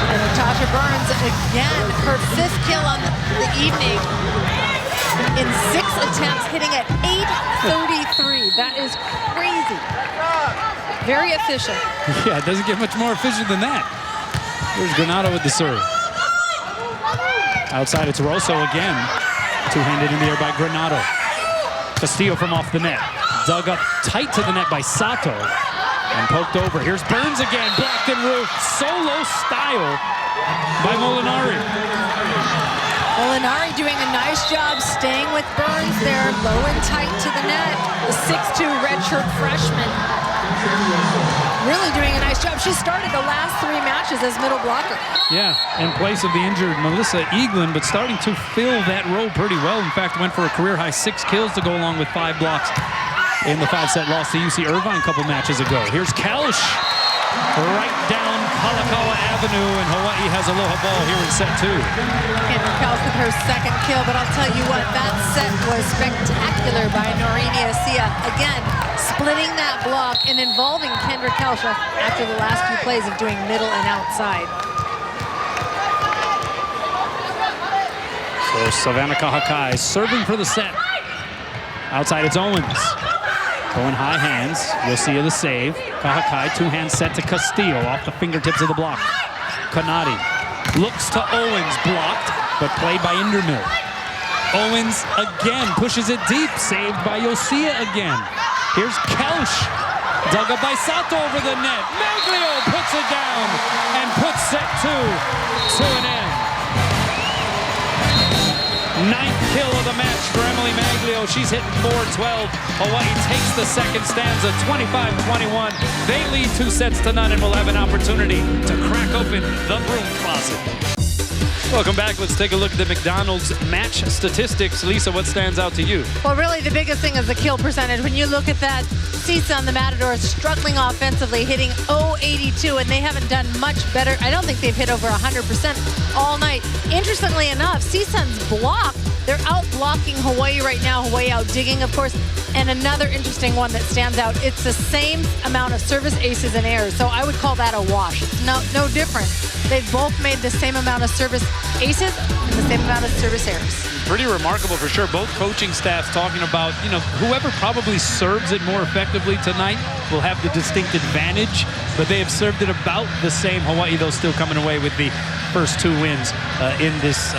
And Natasha Burns, again, her 5th kill on the evening in 6 attempts, hitting at 833. That is crazy. Very efficient. Yeah, it doesn't get much more efficient than that. Here's Granado with the serve. Outside, it's Rosso again. Two-handed in the air by Granado. Castillo from off the net. Dug up tight to the net by Sato. And poked over. Here's Burns again. Blocked in roof. Solo style by Molinari. Molinari doing a nice job staying with Burns there. Low and tight to the net. The 6'2" redshirt freshman. Really doing a nice job. She started the last 3 matches as middle blocker. Yeah, in place of the injured Melissa Eaglin, but starting to fill that role pretty well. In fact, went for a career-high 6 kills to go along with 5 blocks in the 5-set loss to UC Irvine a couple matches ago. Here's Kelsch right down Kalakaua Avenue, and Hawaii has aloha ball here in set 2. Kendra Kelsch with her 2nd kill, but I'll tell you what, that set was spectacular by Noreen Asia. Again, splitting that block and involving Kendra Kelsch after the last few plays of doing middle and outside. So Savannah Kahakai serving for the set. Outside, it's Owens. Going high hands. You'll see the save. Kahakai, 2-hand set to Castillo off the fingertips of the block. Kanati looks to Owens, blocked, but played by Indermill. Owens again pushes it deep, saved by Yosia again. Here's Kelsch, dug up by Sato over the net. Maglio puts it down and puts set 2 to an end. 9th kill of the match for Emily Maglio. She's hitting .412. Hawaii takes the second stanza, 25-21. They lead 2 sets to none and will have an opportunity to crack open the broom closet. Welcome back. Let's take a look at the Mcdonald's match statistics. Lisa, what stands out to you? Well, really, the biggest thing is the kill percentage. When you look at that, CSUN, the Matadors, struggling offensively, hitting .082, and they haven't done much better. I don't think they've hit over 100% all night. Interestingly enough, CSUN's block, they're out blocking Hawaii right now. Hawaii out digging, of course. And another interesting one that stands out, it's the same amount of service aces and errors. So I would call that a wash. It's no different. They've both made the same amount of service aces and the same amount of service errors. Pretty remarkable for sure. Both coaching staffs talking about, whoever probably serves it more effectively tonight will have the distinct advantage, but they have served it about the same. Hawaii, though, still coming away with the first 2 wins in this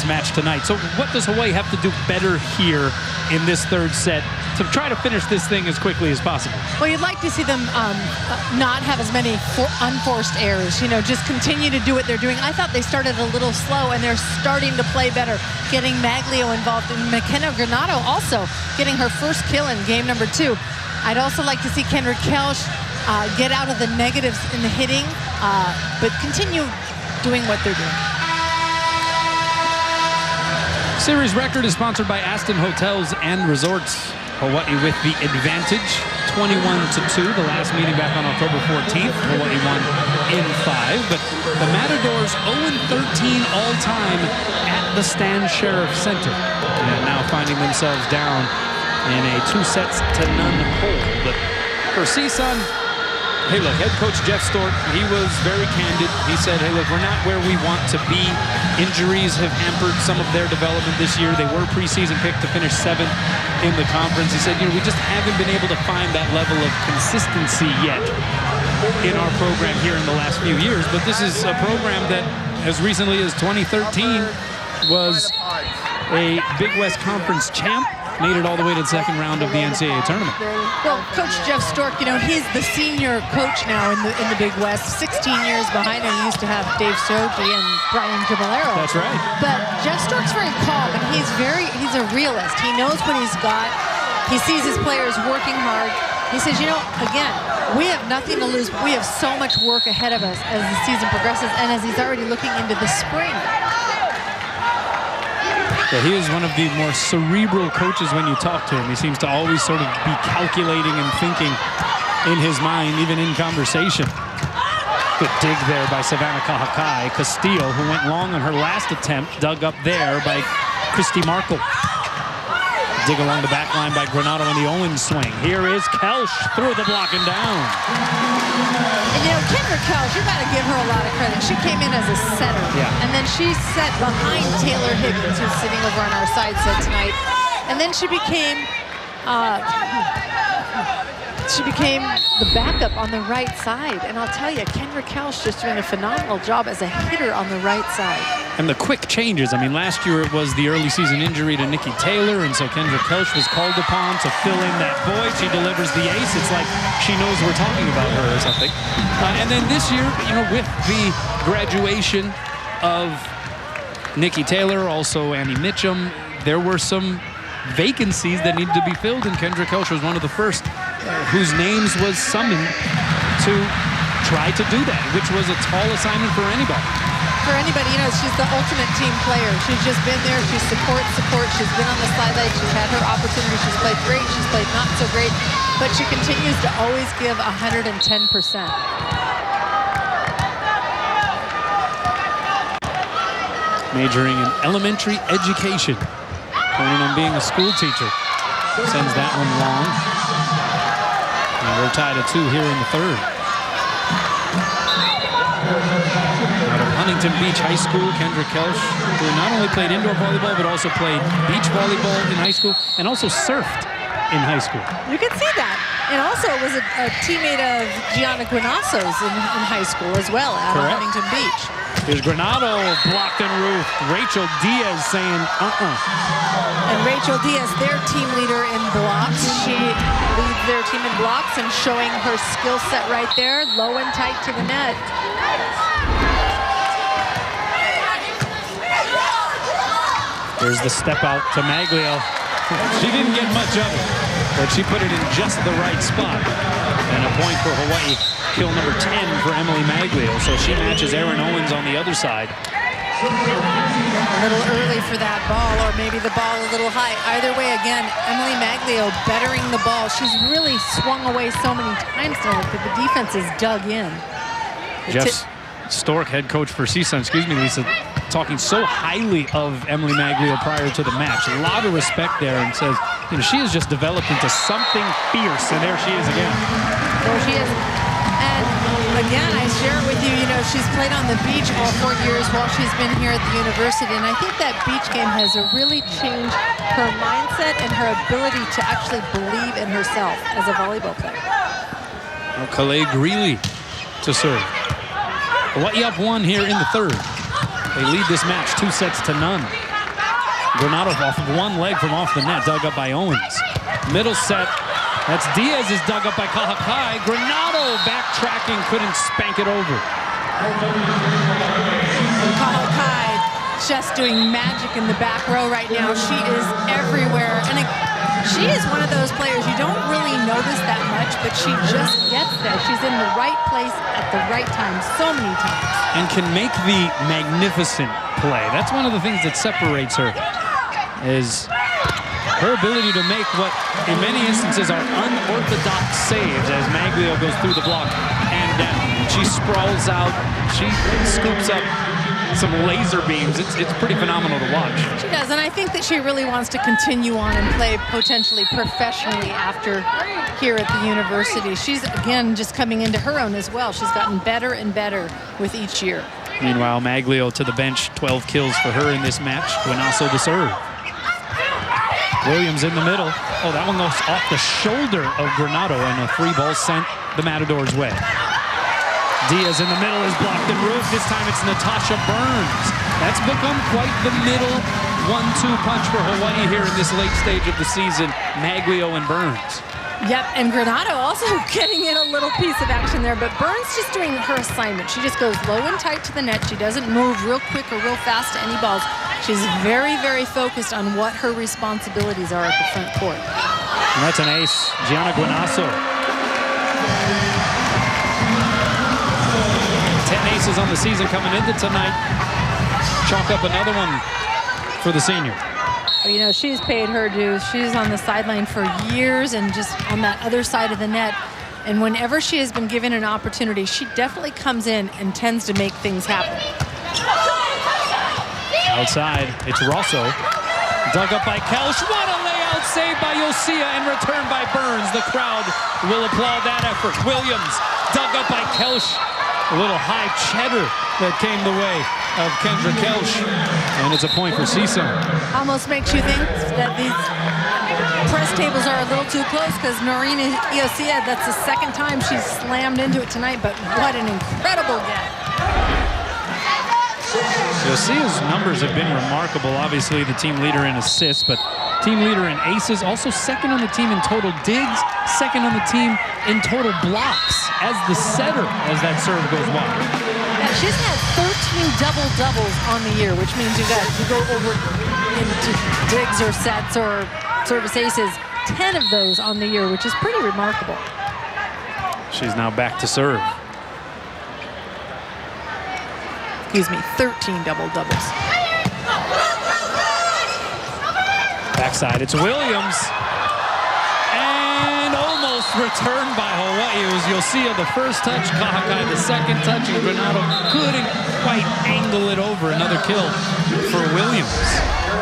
match tonight. So what does Hawaii have to do better here in this 3rd set to try to finish this thing as quickly as possible? Well, you'd like to see them not have as many unforced errors, just continue to do what they're doing. I thought they started a little slow, and they're starting to play better, getting Maglio involved, and McKenna Granado also getting her 1st kill in game number 2. I'd also like to see Kendra Kelsch get out of the negatives in the hitting, but continue doing what they're doing. Series record is sponsored by Aston Hotels and Resorts. Hawaii with the advantage, 21-2. The last meeting back on October 14th. Hawaii won in 5. But the Matadors 0-13 all-time at the Stan Sheriff Center. And now finding themselves down in a 2-sets-to-none hole. But for CSUN, hey, look, head coach Jeff Stork, he was very candid. He said, hey, look, we're not where we want to be. Injuries have hampered some of their development this year. They were preseason picked to finish 7th in the conference. He said, we just haven't been able to find that level of consistency yet in our program here in the last few years. But this is a program that, as recently as 2013, was a Big West Conference champ. Made it all the way to the 2nd round of the NCAA tournament. Well, Coach Jeff Stork, he's the senior coach now in the Big West. 16 years behind him. He used to have Dave Stogie and Brian Gibalero. That's right. But Jeff Stork's very calm, and he's a realist. He knows what he's got. He sees his players working hard. He says, again, we have nothing to lose. We have so much work ahead of us as the season progresses, and as he's already looking into the spring. Yeah, he is one of the more cerebral coaches when you talk to him. He seems to always sort of be calculating and thinking in his mind, even in conversation. Good dig there by Savannah Kahakai. Castillo, who went long on her last attempt, dug up there by Christy Markle. Dig along the back line by Granado on the Owens swing. Here is Kelsch through the block and down. And you know, Kendra Kelsch, you got to give her a lot of credit. She came in as a setter. Yeah. And then she set behind Taylor Higgins, who's sitting over on our side set tonight. And then she became the backup on the right side. And I'll tell you, Kendra Kelsch just doing a phenomenal job as a hitter on the right side. And the quick changes. I mean, last year it was the early season injury to Nikki Taylor, and so Kendra Kelsch was called upon to fill in that void. She delivers the ace. It's like she knows we're talking about her or something. And then this year, you know, with the graduation of Nikki Taylor, also Annie Mitchum, there were some vacancies that needed to be filled, and Kendra Kelsch was one of the first whose names was summoned to try to do that, which was a tall assignment for anybody. For anybody, you know, she's the ultimate team player. She's just been there. She's support. She's been on the sideline. She's had her opportunity. She's played great. She's played not so great, but she continues to always give 110%. Majoring in elementary education. Planning on being a school teacher. Sends that one long. And we're tied at 2 here in the third. Out of Huntington Beach High School, Kendra Kelsch, who not only played indoor volleyball, but also played beach volleyball in high school, and also surfed in high school. You can see that. And also was a teammate of Gianna Guinasso's in high school as well, out of Huntington Beach. Here's Granado, blocked and roofed. Rachel Diaz saying, And Rachel Diaz, their team leader in blocks. She leads their team in blocks and showing her skill set right there, low and tight to the net. There's the step out to Maglio. She didn't get much of it, but she put it in just the right spot. And a point for Hawaii. Kill number 10 for Emily Maglio. So she matches Erin Owens on the other side. A little early for that ball, or maybe the ball a little high. Either way, again, Emily Maglio bettering the ball. She's really swung away so many times tonight that the defense is dug in. Jeff Stork, head coach for CSUN, excuse me, Lisa, talking so highly of Emily Maglio prior to the match. A lot of respect there, and says, you know, she has just developed into something fierce, and there she is again. There she is. And again, I share it with you, you know, she's played on the beach all 4 years while she's been here at the university, and I think that beach game has really changed her mindset and her ability to actually believe in herself as a volleyball player. Well, Calais Greeley to serve. Hawaii up 1 here in the third. They lead this match 2-0. Granado off of one leg from off the net, dug up by Owens. Middle set. That's Diaz is dug up by Kahakai. Granado backtracking, couldn't spank it over. Kahakai just doing magic in the back row right now. She is everywhere. And she is one of those players you don't really notice that much, but she just gets there. She's in the right place at the right time so many times. And can make the magnificent play. That's one of the things that separates her, is her ability to make what, in many instances, are unorthodox saves as Maglio goes through the block and down. She sprawls out. She scoops up some laser beams. It's pretty phenomenal to watch. She does, and I think that she really wants to continue on and play potentially professionally after here at the university. She's, again, just coming into her own as well. She's gotten better and better with each year. Meanwhile, Maglio to the bench, 12 kills for her in this match. Guinasso to serve. Williams in the middle. Oh, that one goes off the shoulder of Granado, and a free ball sent the Matadors' way. Diaz in the middle is blocked and roofed. This time it's Natasha Burns. That's become quite the middle 1-2 punch for Hawaii here in this late stage of the season. Maglio and Burns. Yep, and Granado also getting in a little piece of action there, but Burns just doing her assignment. She just goes low and tight to the net. She doesn't move real quick or real fast to any balls. She's very, very focused on what her responsibilities are at the front court. And that's an ace. Gianna Guinasso. 10 aces on the season coming into tonight. Chalk up another one for the senior. You know, she's paid her dues. She's on the sideline for years and just on that other side of the net. And whenever she has been given an opportunity, she definitely comes in and tends to make things happen. Outside, it's Rosso. Dug up by Kelch. What a layout save by Yosia and returned by Burns. The crowd will applaud that effort. Williams dug up by Kelch. A little high cheddar that came the way of Kendra Kelch. And it's a point for CSUN. Almost makes you think that these press tables are a little too close because Noreen Yosia, that's the second time she's slammed into it tonight, but what an incredible get. Yosia's numbers have been remarkable. Obviously the team leader in assists, but team leader in aces, also second on the team in total digs, second on the team in total blocks as the setter as that serve goes wide. Yeah, she's had 13 double-doubles on the year, which means you go over into digs or sets or service aces, 10 of those on the year, which is pretty remarkable. She's now back to serve. Excuse me, 13 double-doubles. Backside, it's Williams. And almost returned by Hawaii. It was Yosia the first touch, Kahakai the second touch, and Granado couldn't quite angle it over. Another kill for Williams.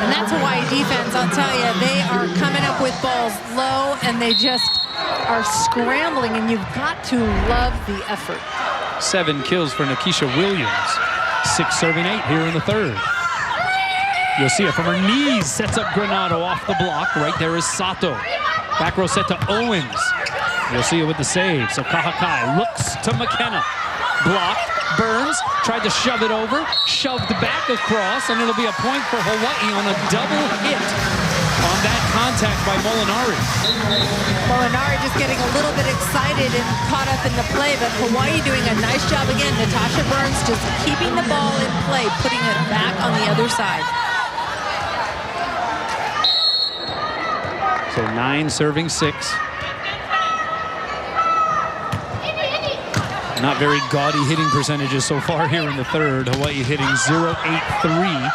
And that's Hawaii defense, I'll tell you. They are coming up with balls low, and they just are scrambling, and you've got to love the effort. 7 kills for Nakisha Williams. 6 serving 8 here in the third. Yosia from her knees sets up Granado off the block. Right there is Sato. Back row set to Owens. Yosia with the save. So Kahakai looks to McKenna. Blocked. Burns tried to shove it over. Shoved back across. And it'll be a point for Hawaii on a double hit on that contact by Molinari. Molinari just getting a little bit excited and caught up in the play, but Hawaii doing a nice job again. Natasha Burns just keeping the ball in play, putting it back on the other side. So 9 serving 6. Not very gaudy hitting percentages so far here in the third. Hawaii hitting .083.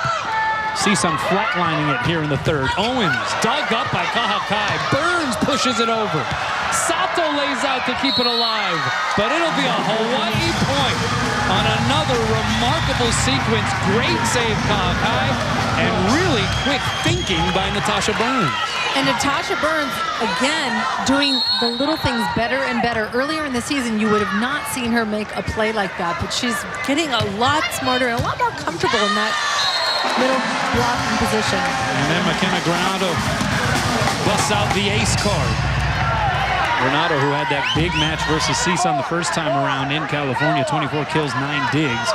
CSUN flatlining it here in the third. Owens dug up by Kahakai. Burns pushes it over. Sato lays out to keep it alive. But it'll be a Hawaii point on another remarkable sequence. Great save, Kahakai. And really quick thinking by Natasha Burns. And Natasha Burns, again, doing the little things better and better. Earlier in the season, you would have not seen her make a play like that, but she's getting a lot smarter and a lot more comfortable in that middle blocking position. And then McKenna Granado busts out the ace card. Granado, who had that big match versus CSUN the first time around in California, 24 kills, 9 digs,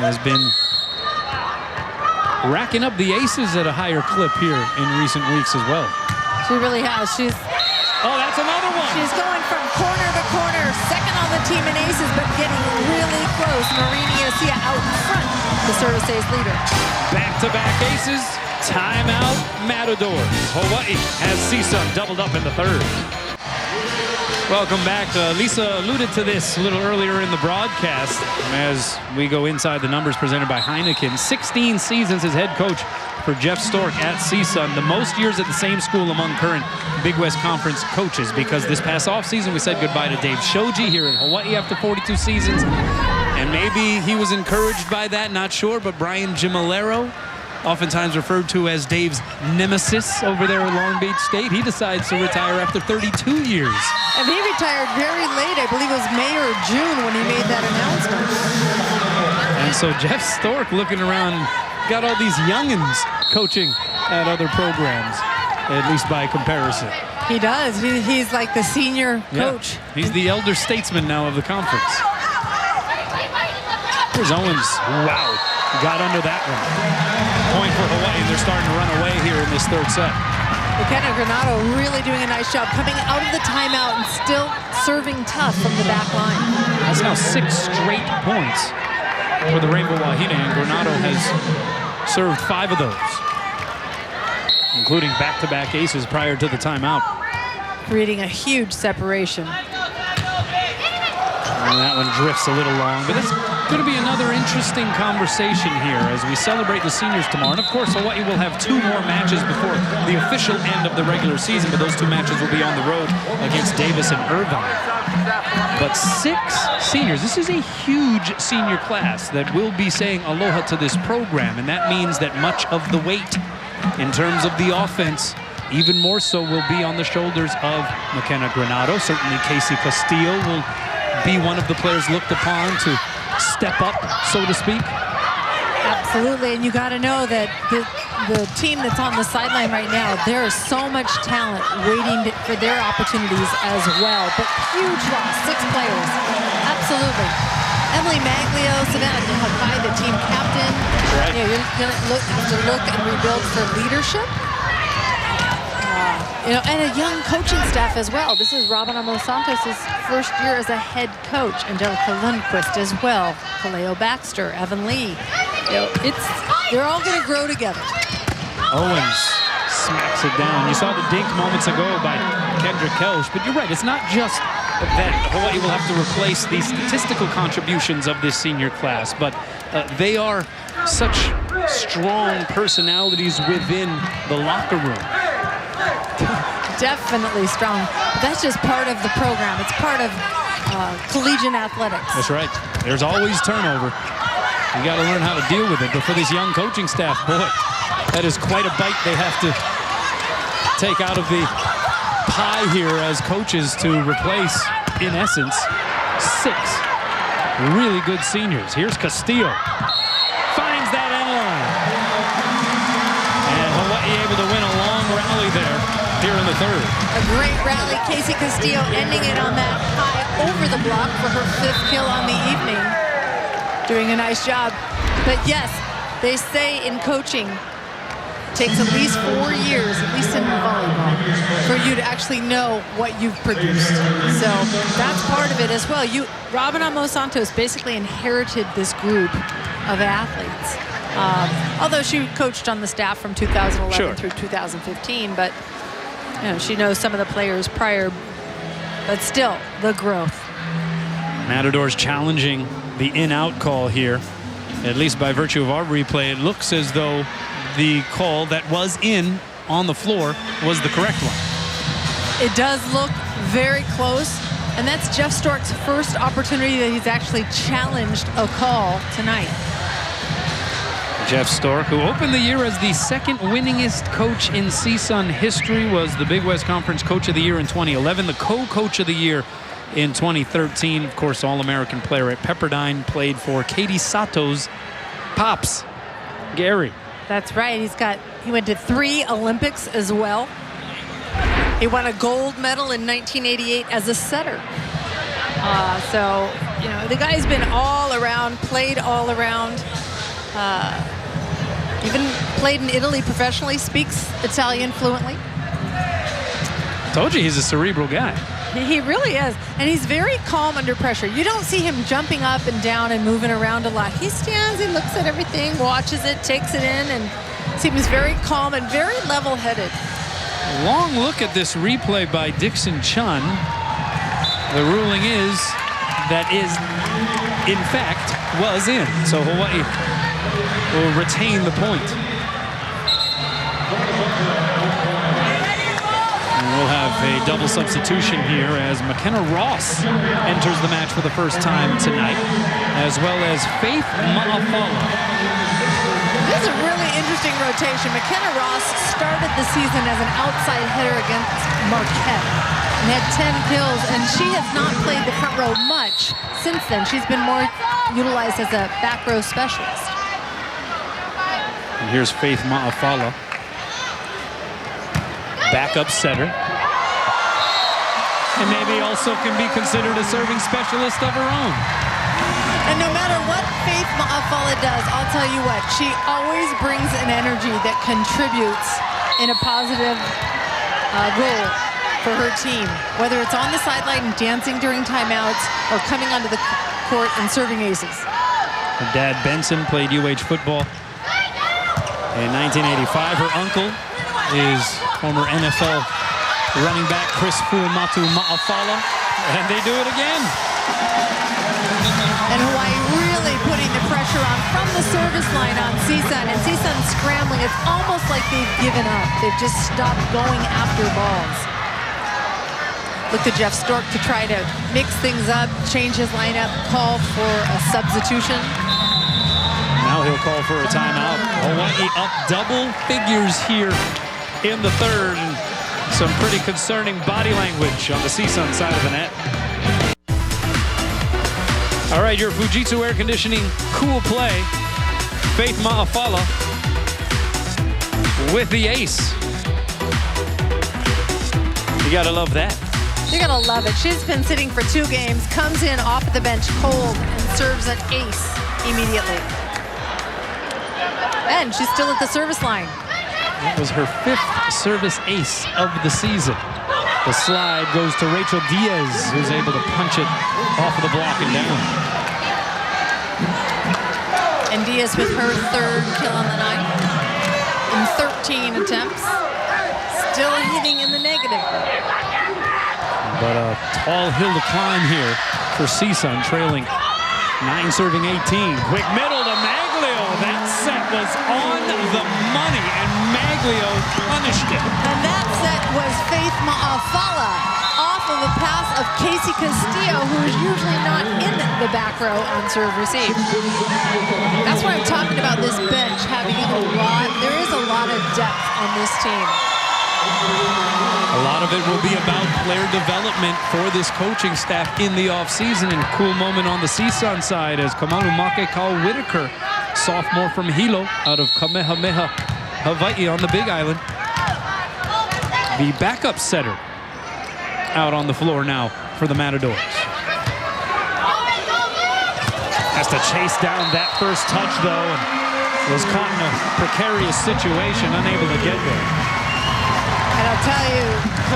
has been racking up the aces at a higher clip here in recent weeks as well. She really has. Oh, that's another one. She's going from corner to corner, second on the team in aces, but getting really close. Noreen Yosia out in front, the service ace leader. Back-to-back aces. Timeout, Matadors. Hawaii has CSUN doubled up in the third. Welcome back. Lisa alluded to this a little earlier in the broadcast as we go inside the numbers presented by Heineken. 16 seasons as head coach for Jeff Stork at CSUN. The most years at the same school among current Big West Conference coaches, because this past offseason we said goodbye to Dave Shoji here in Hawaii after 42 seasons. And maybe he was encouraged by that, not sure, but Brian Gimolero, oftentimes referred to as Dave's nemesis over there at Long Beach State, he decides to retire after 32 years. And he retired very late. I believe it was May or June when he made that announcement. And so Jeff Stork looking around, got all these youngins coaching at other programs, at least by comparison. He does. He's like the senior coach. He's the elder statesman now of the conference. Here's Owens. Wow. Got under that one. Point for Hawaii. They're starting to run away here in this third set. McKenna Granado really doing a nice job coming out of the timeout and still serving tough from the back line. That's now 6 straight points for the Rainbow Wahine, and Granado has served 5 of those, including back-to-back aces prior to the timeout. Creating a huge separation. And that one drifts a little long, but it's going to be another interesting conversation here as we celebrate the seniors tomorrow. And of course, Hawaii will have 2 more matches before the official end of the regular season, but those 2 matches will be on the road against Davis and Irvine. But 6 seniors, this is a huge senior class that will be saying aloha to this program, and that means that much of the weight in terms of the offense, even more so will be on the shoulders of McKenna Granado. Certainly Casey Castillo will be one of the players looked upon to step up, so to speak. Absolutely, and you got to know that the team that's on the sideline right now, there is so much talent waiting for their opportunities as well. But huge loss, 6 players. Absolutely. Emily Maglio, Savannah Hakai, the team captain. Right. Yeah, you're going to look and rebuild for leadership. And a young coaching staff as well. This is Robin Amos Santos' first year as a head coach. Angelica Lundquist as well. Kaleo Baxter, Evan Lee. They're all going to grow together. Owens smacks it down. You saw the dink moments ago by Kendra Kelsch, but you're right. It's not just that Hawaii will have to replace the statistical contributions of this senior class, but they are such strong personalities within the locker room. Definitely strong. But that's just part of the program. It's part of collegiate athletics. That's right. There's always turnover. You got to learn how to deal with it. But for this young coaching staff, boy, that is quite a bite they have to take out of the pie here as coaches to replace, in essence, 6 really good seniors. Here's Castillo. Finds that end line. And Hawaii able to win a long rally there here in the 3rd. A great rally. Casey Castillo ending it on that high over the block for her 5th kill on the evening. Doing a nice job. But yes, they say in coaching, takes at least 4 years, at least in volleyball, for you to actually know what you've produced. So that's part of it as well. Robin Amos Santos basically inherited this group of athletes. Although she coached on the staff from 2011 through 2015, but she knows some of the players prior, but still the growth. Matadors challenging the in-out call here. At least by virtue of our replay, it looks as though the call that was in on the floor was the correct one. It does look very close, and that's Jeff Stork's first opportunity that he's actually challenged a call tonight. Jeff Stork, who opened the year as the 2nd winningest coach in CSUN history, was the Big West Conference Coach of the Year in 2011, the co-coach of the year in 2013. Of course, All-American player at Pepperdine, played for Katie Sato's pops, Gary. That's right. He went to 3 Olympics as well. He won a gold medal in 1988 as a setter. So, the guy's been all around, played all around. Even played in Italy professionally, speaks Italian fluently. Told you he's a cerebral guy. He really is. And he's very calm under pressure. You don't see him jumping up and down and moving around a lot. He stands, he looks at everything, watches it, takes it in, and seems very calm and very level-headed. Long look at this replay by Dixon Chun. The ruling is that in fact, was in. So Hawaii will retain the point. And we'll have a double substitution here as McKenna Ross enters the match for the first time tonight, as well as Faith Ma'afala. This is a really interesting rotation. McKenna Ross started the season as an outside hitter against Marquette and had 10 kills, and she has not played the front row much since then. She's been more utilized as a back row specialist. And here's Faith Ma'afala, backup setter, and maybe also can be considered a serving specialist of her own. And no matter what Faith Ma'afala does, I'll tell you what, she always brings an energy that contributes in a positive role for her team, whether it's on the sideline and dancing during timeouts or coming onto the court and serving aces. Her dad, Benson, played UH football in 1985. Her uncle is former NFL running back Chris Fuamatu Ma'afala, and they do it again. And Hawaii really putting the pressure on from the service line on CSUN, and CSUN scrambling. It's almost like they've given up. They've just stopped going after balls. Look to Jeff Stork to try to mix things up, change his lineup, call for a substitution. Now he'll call for a timeout. Hawaii up double figures here in the third. And some pretty concerning body language on the CSUN side of the net. All right, your Fujitsu air conditioning cool play. Faith Ma'afala with the ace. You gotta love that. You're gonna love it. She's been sitting for 2 games, comes in off the bench cold, and serves an ace immediately. And she's still at the service line. That was her 5th service ace of the season. The slide goes to Rachel Diaz, who's able to punch it off of the block and down. And Diaz with her 3rd kill on the night in 13 attempts. Still hitting in the negative. But a tall hill to climb here for CSUN, trailing 9 serving 18. Quick middle to Maglio. That set was on the money, and Maglio punished it. And that set was Faith Ma'afala off of a pass of Casey Castillo, who is usually not in the back row on serve receive. That's why I'm talking about this bench having there is a lot of depth on this team. A lot of it will be about player development for this coaching staff in the offseason. And a cool moment on the CSUN side as Kamalu Makekau Whitaker, sophomore from Hilo out of Kamehameha, Hawaii on the Big Island. The backup setter out on the floor now for the Matadors. Has to chase down that first touch though, and was caught in a precarious situation, unable to get there. And I'll tell you,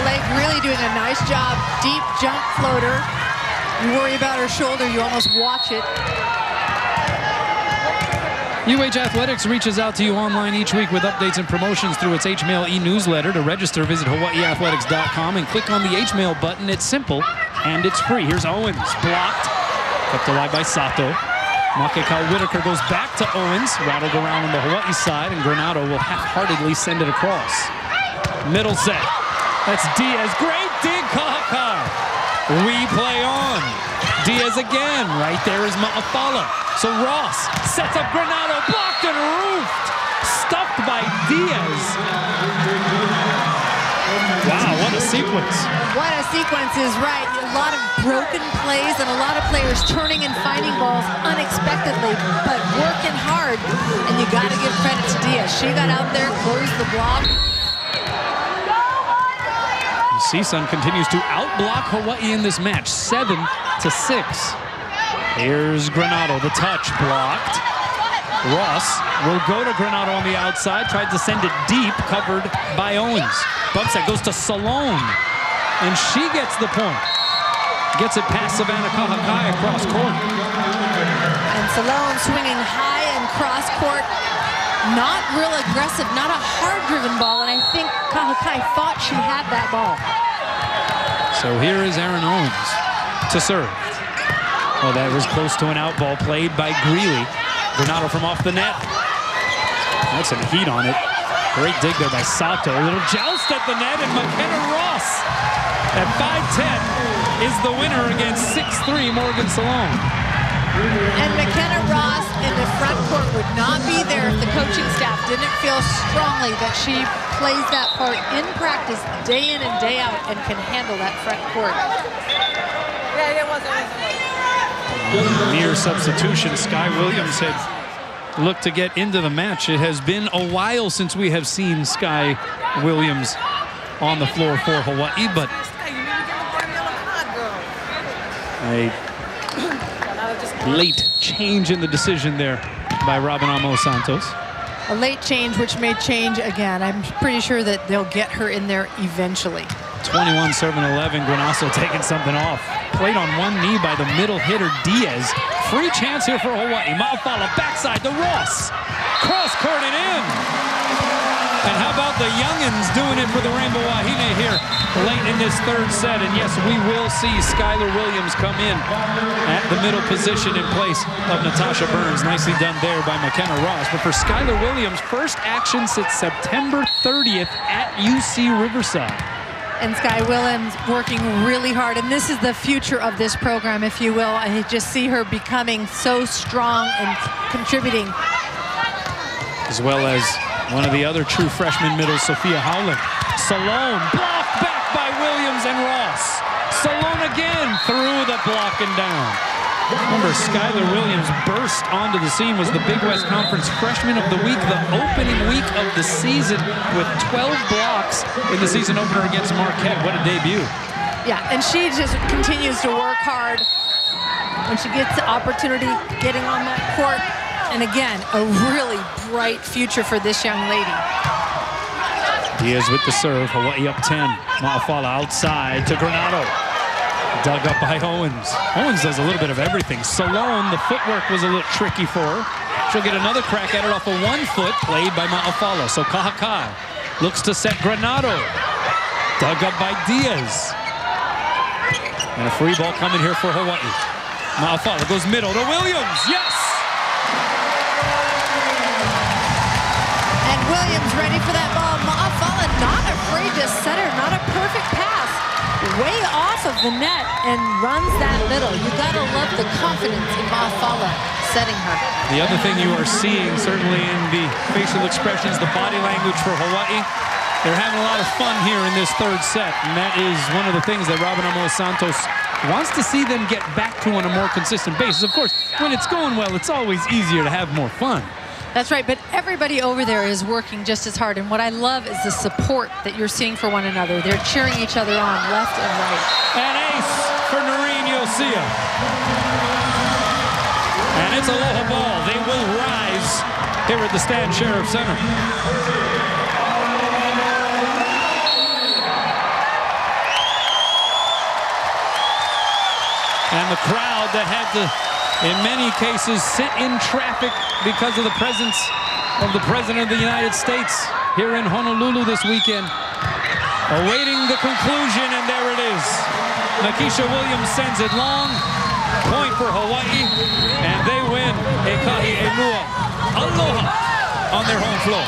Blake really doing a nice job. Deep jump floater. You worry about her shoulder, you almost watch it. UH Athletics reaches out to you online each week with updates and promotions through its HMail e-newsletter. To register, visit hawaiiathletics.com and click on the HMail button. It's simple and it's free. Here's Owens, blocked. Kept alive by Sato. Makekau Whitaker goes back to Owens, rattled around on the Hawaii side, and Granado will half-heartedly send it across. Middle set. That's Diaz. Great dig, Kahaka. We play on. Diaz again. Right there is Ma'afala. So Ross sets up Granado. Blocked and roofed. Stuffed by Diaz. Wow, what a sequence. What a sequence is right. A lot of broken plays and a lot of players turning and finding balls unexpectedly, but working hard. And you got to give credit to Diaz. She got out there, closed the block. CSUN continues to outblock Hawaii in this match, 7-6. Here's Granado, the touch blocked. Ross will go to Granado on the outside, tried to send it deep, covered by Owens. Bump set goes to Salone, and she gets the point. Gets it past Savannah Kahakai across court. And Salone swinging high and cross court. Not real aggressive, not a hard-driven ball, and I think Kahakai thought she had that ball. So here is Aaron Owens to serve. Oh, that was close to an out ball played by Greeley. Granado from off the net. That's some heat on it. Great dig there by Sato. A little joust at the net, and McKenna Ross at 5'10" is the winner against 6'3" Morgan Salone. And McKenna Ross in the front court would not be there if the coaching staff didn't feel strongly that she plays that part in practice day in and day out and can handle that front court. Near substitution, Sky Williams had looked to get into the match. It has been a while since we have seen Sky Williams on the floor for Hawaii, but a late change in the decision there by Robin Amos Santos. A late change, which may change again. I'm pretty sure that they'll get her in there eventually. 21-7-11, Granasso taking something off. Played on one knee by the middle hitter, Diaz. Free chance here for Hawaii. Ma'afala backside to Ross. Cross court and in. And how about the youngins doing it for the Rainbow Wahine here late in this third set? And yes, we will see Skylar Williams come in at the middle position in place of Natasha Burns. Nicely done there by McKenna Ross. But for Skylar Williams, first action since September 30th at UC Riverside. And Sky Williams working really hard. And this is the future of this program, if you will. I just see her becoming so strong and contributing as well as one of the other true freshman middles, Sophia Howland. Salone blocked back by Williams and Ross. Salone again through the block and down. Remember, Skylar Williams burst onto the scene, was the Big West Conference Freshman of the Week, the opening week of the season with 12 blocks in the season opener against Marquette. What a debut. Yeah, and she just continues to work hard when she gets the opportunity getting on that court. And again, a really bright future for this young lady. Diaz with the serve, Hawaii up 10. Ma'afala outside to Granado. Dug up by Owens. Owens does a little bit of everything. Salone, the footwork was a little tricky for her. She'll get another crack at it off of 1 foot, played by Ma'afala. So Kahakai looks to set Granado. Dug up by Diaz. And a free ball coming here for Hawaii. Ma'afala goes middle to Williams. Yes! And Williams ready for that ball. Ma'afala not afraid to set her. Not a perfect pass. Way off of the net and runs that middle. You gotta love the confidence in Ma'afala setting her. The other thing you are seeing, certainly in the facial expressions, the body language for Hawaii, they're having a lot of fun here in this third set, and that is one of the things that Robin Amos-Santos wants to see them get back to on a more consistent basis. Of course, when it's going well, it's always easier to have more fun. That's right, but everybody over there is working just as hard, and what I love is the support that you're seeing for one another. They're cheering each other on left and right. An ace for Noreen Yosia. And it's Aloha ball. They will rise here at the Stan Sheriff Center. And the crowd that had to, in many cases, sit in traffic because of the presence of the President of the United States here in Honolulu this weekend, awaiting the conclusion, and there it is. Nakisha Williams sends it long, point for Hawaii, and they win a kahi enua aloha on their home floor.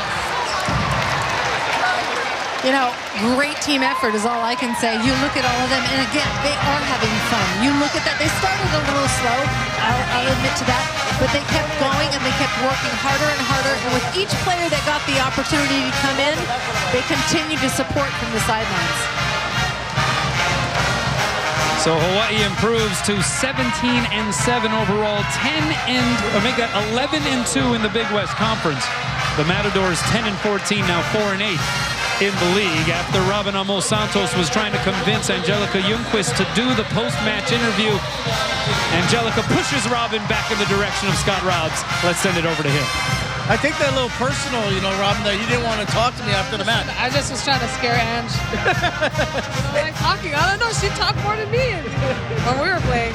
You know, great team effort is all I can say. You look at all of them, and again, they are having fun. You look at that, they started a little slow, I'll admit to that, but they kept going and they kept working harder and harder, and with each player that got the opportunity to come in, they continued to support from the sidelines. So Hawaii improves to 17-7 overall, 11-2 in the Big West Conference. The Matadors 10-14, now 4-8. In the league after Robin Amos-Santos was trying to convince Angelica Ljungqvist to do the post-match interview. Angelica pushes Robin back in the direction of Scott Robbs. Let's send it over to him. I think that a little personal, you know, Robin, that you didn't want to talk to me after the match. I just was trying to scare Ange. Like talking, I don't know, she talked more than me when we were playing.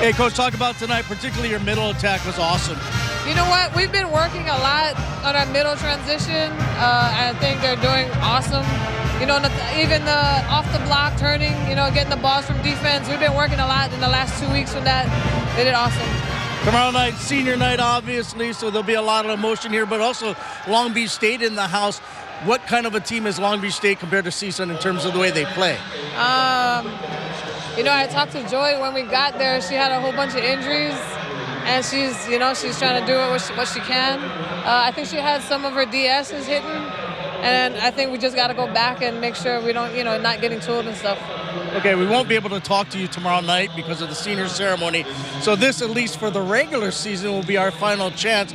Hey, Coach, talk about tonight, particularly your middle attack was awesome. You know what? We've been working a lot on our middle transition. I think they're doing awesome. You know, even the off the block turning, you know, getting the balls from defense. We've been working a lot in the last 2 weeks with that. They did awesome. Tomorrow night, senior night, obviously, so there'll be a lot of emotion here, but also Long Beach State in the house. What kind of a team is Long Beach State compared to CSUN in terms of the way they play? You know, I talked to Joy when we got there. She had a whole bunch of injuries. And she's, you know, she's trying to do it what she can. I think she had some of her DSs hitting, and I think we just got to go back and make sure we don't, you know, not getting tooled and stuff. Okay, we won't be able to talk to you tomorrow night because of the senior ceremony. So this, at least for the regular season, will be our final chance.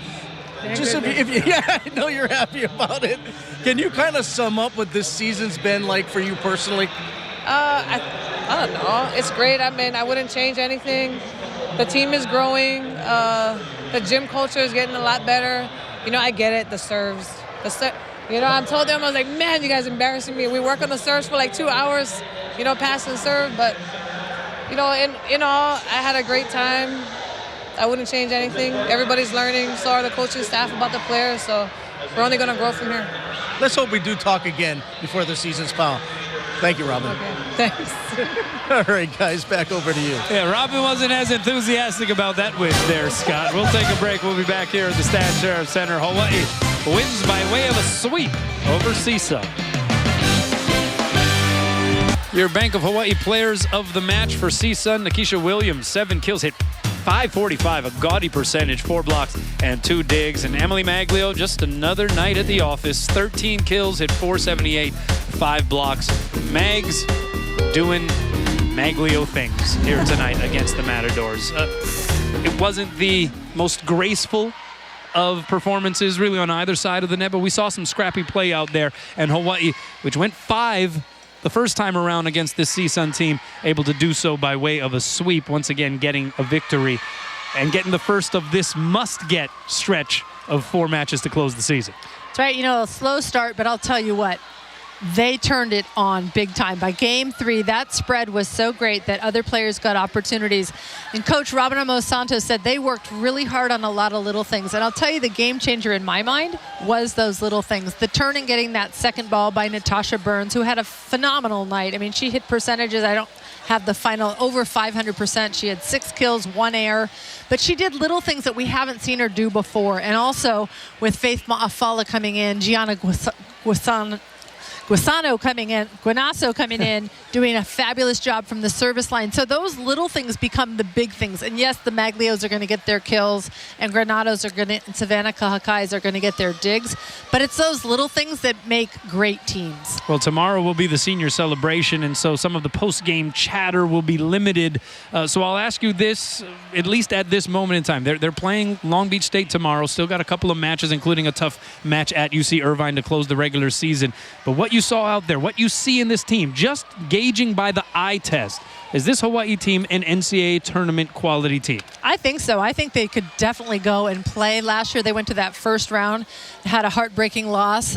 Just if yeah, I know you're happy about it. Can you kind of sum up what this season's been like for you personally? I don't know. It's great. I mean, I wouldn't change anything. The team is growing. The gym culture is getting a lot better. You know, I get it, the serves. You know, I told them, I was like, man, you guys embarrassing me. We work on the serves for like 2 hours, you know, pass and serve. But, you know, in all, I had a great time. I wouldn't change anything. Everybody's learning. So are the coaching staff about the players. So we're only going to grow from here. Let's hope we do talk again before the season's foul. Thank you, Robin. Okay, thanks. All right, guys, back over to you. Yeah, Robin wasn't as enthusiastic about that win there, Scott. We'll take a break. We'll be back here at the Stan Sheriff Center. Hawaii wins by way of a sweep over CSUN. Your Bank of Hawaii players of the match for CSUN, Nakisha Williams, 7 kills, hit 545, a gaudy percentage, 4 blocks and 2 digs. And Emily Maglio, just another night at the office, 13 kills, hit 478, 5 blocks. Mags doing Maglio things here tonight against the Matadors. It wasn't the most graceful of performances really on either side of the net, but we saw some scrappy play out there. And Hawaii, which went 5 the first time around against this CSUN team, able to do so by way of a sweep, once again getting a victory and getting the first of this must-get stretch of 4 matches to close the season. That's right. You know, a slow start, but I'll tell you what, they turned it on big time. By game 3, that spread was so great that other players got opportunities. And Coach Robin Ramos Santos said they worked really hard on a lot of little things. And I'll tell you, the game changer in my mind was those little things. The turn and getting that second ball by Natasha Burns, who had a phenomenal night. I mean, she hit percentages, I don't have the final, over 500%. She had 6 kills, 1 error. But she did little things that we haven't seen her do before. And also with Faith Maafala coming in, Gianna Guasano coming in, doing a fabulous job from the service line. So those little things become the big things. And yes, the Maglios are going to get their kills, and Granados are going to, Savannah Kahakais are going to get their digs. But it's those little things that make great teams. Well, tomorrow will be the senior celebration, and so some of the post-game chatter will be limited. So I'll ask you this, at least at this moment in time. They're playing Long Beach State tomorrow. Still got a couple of matches, including a tough match at UC Irvine to close the regular season. But what you saw out there, what you see in this team, just gauging by the eye test, is this Hawaii team an NCAA tournament quality team? I think so. I think they could definitely go and play. Last year they went to that first round, had a heartbreaking loss.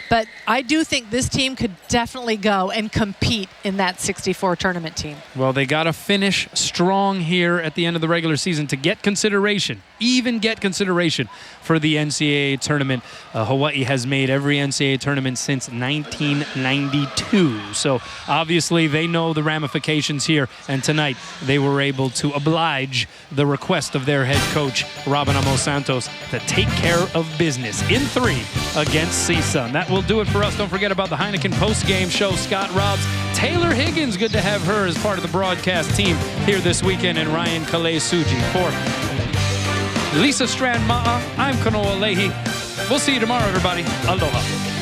But I do think this team could definitely go and compete in that 64 tournament team. Well, they got to finish strong here at the end of the regular season to get consideration, even get consideration for the NCAA tournament. Hawaii has made every NCAA tournament since 1992. So obviously they know the ramifications here, and tonight they were able to oblige the request of their head coach, Robin Amos Santos, to take care of business in 3 against CSUN. That will do it for us. Don't forget about the Heineken post-game show. Scott Robbs, Taylor Higgins, good to have her as part of the broadcast team here this weekend, and Ryan Kalei-Suji. For Lisa Strand-Ma'a, I'm Kanoa Leahy. We'll see you tomorrow, everybody. Aloha.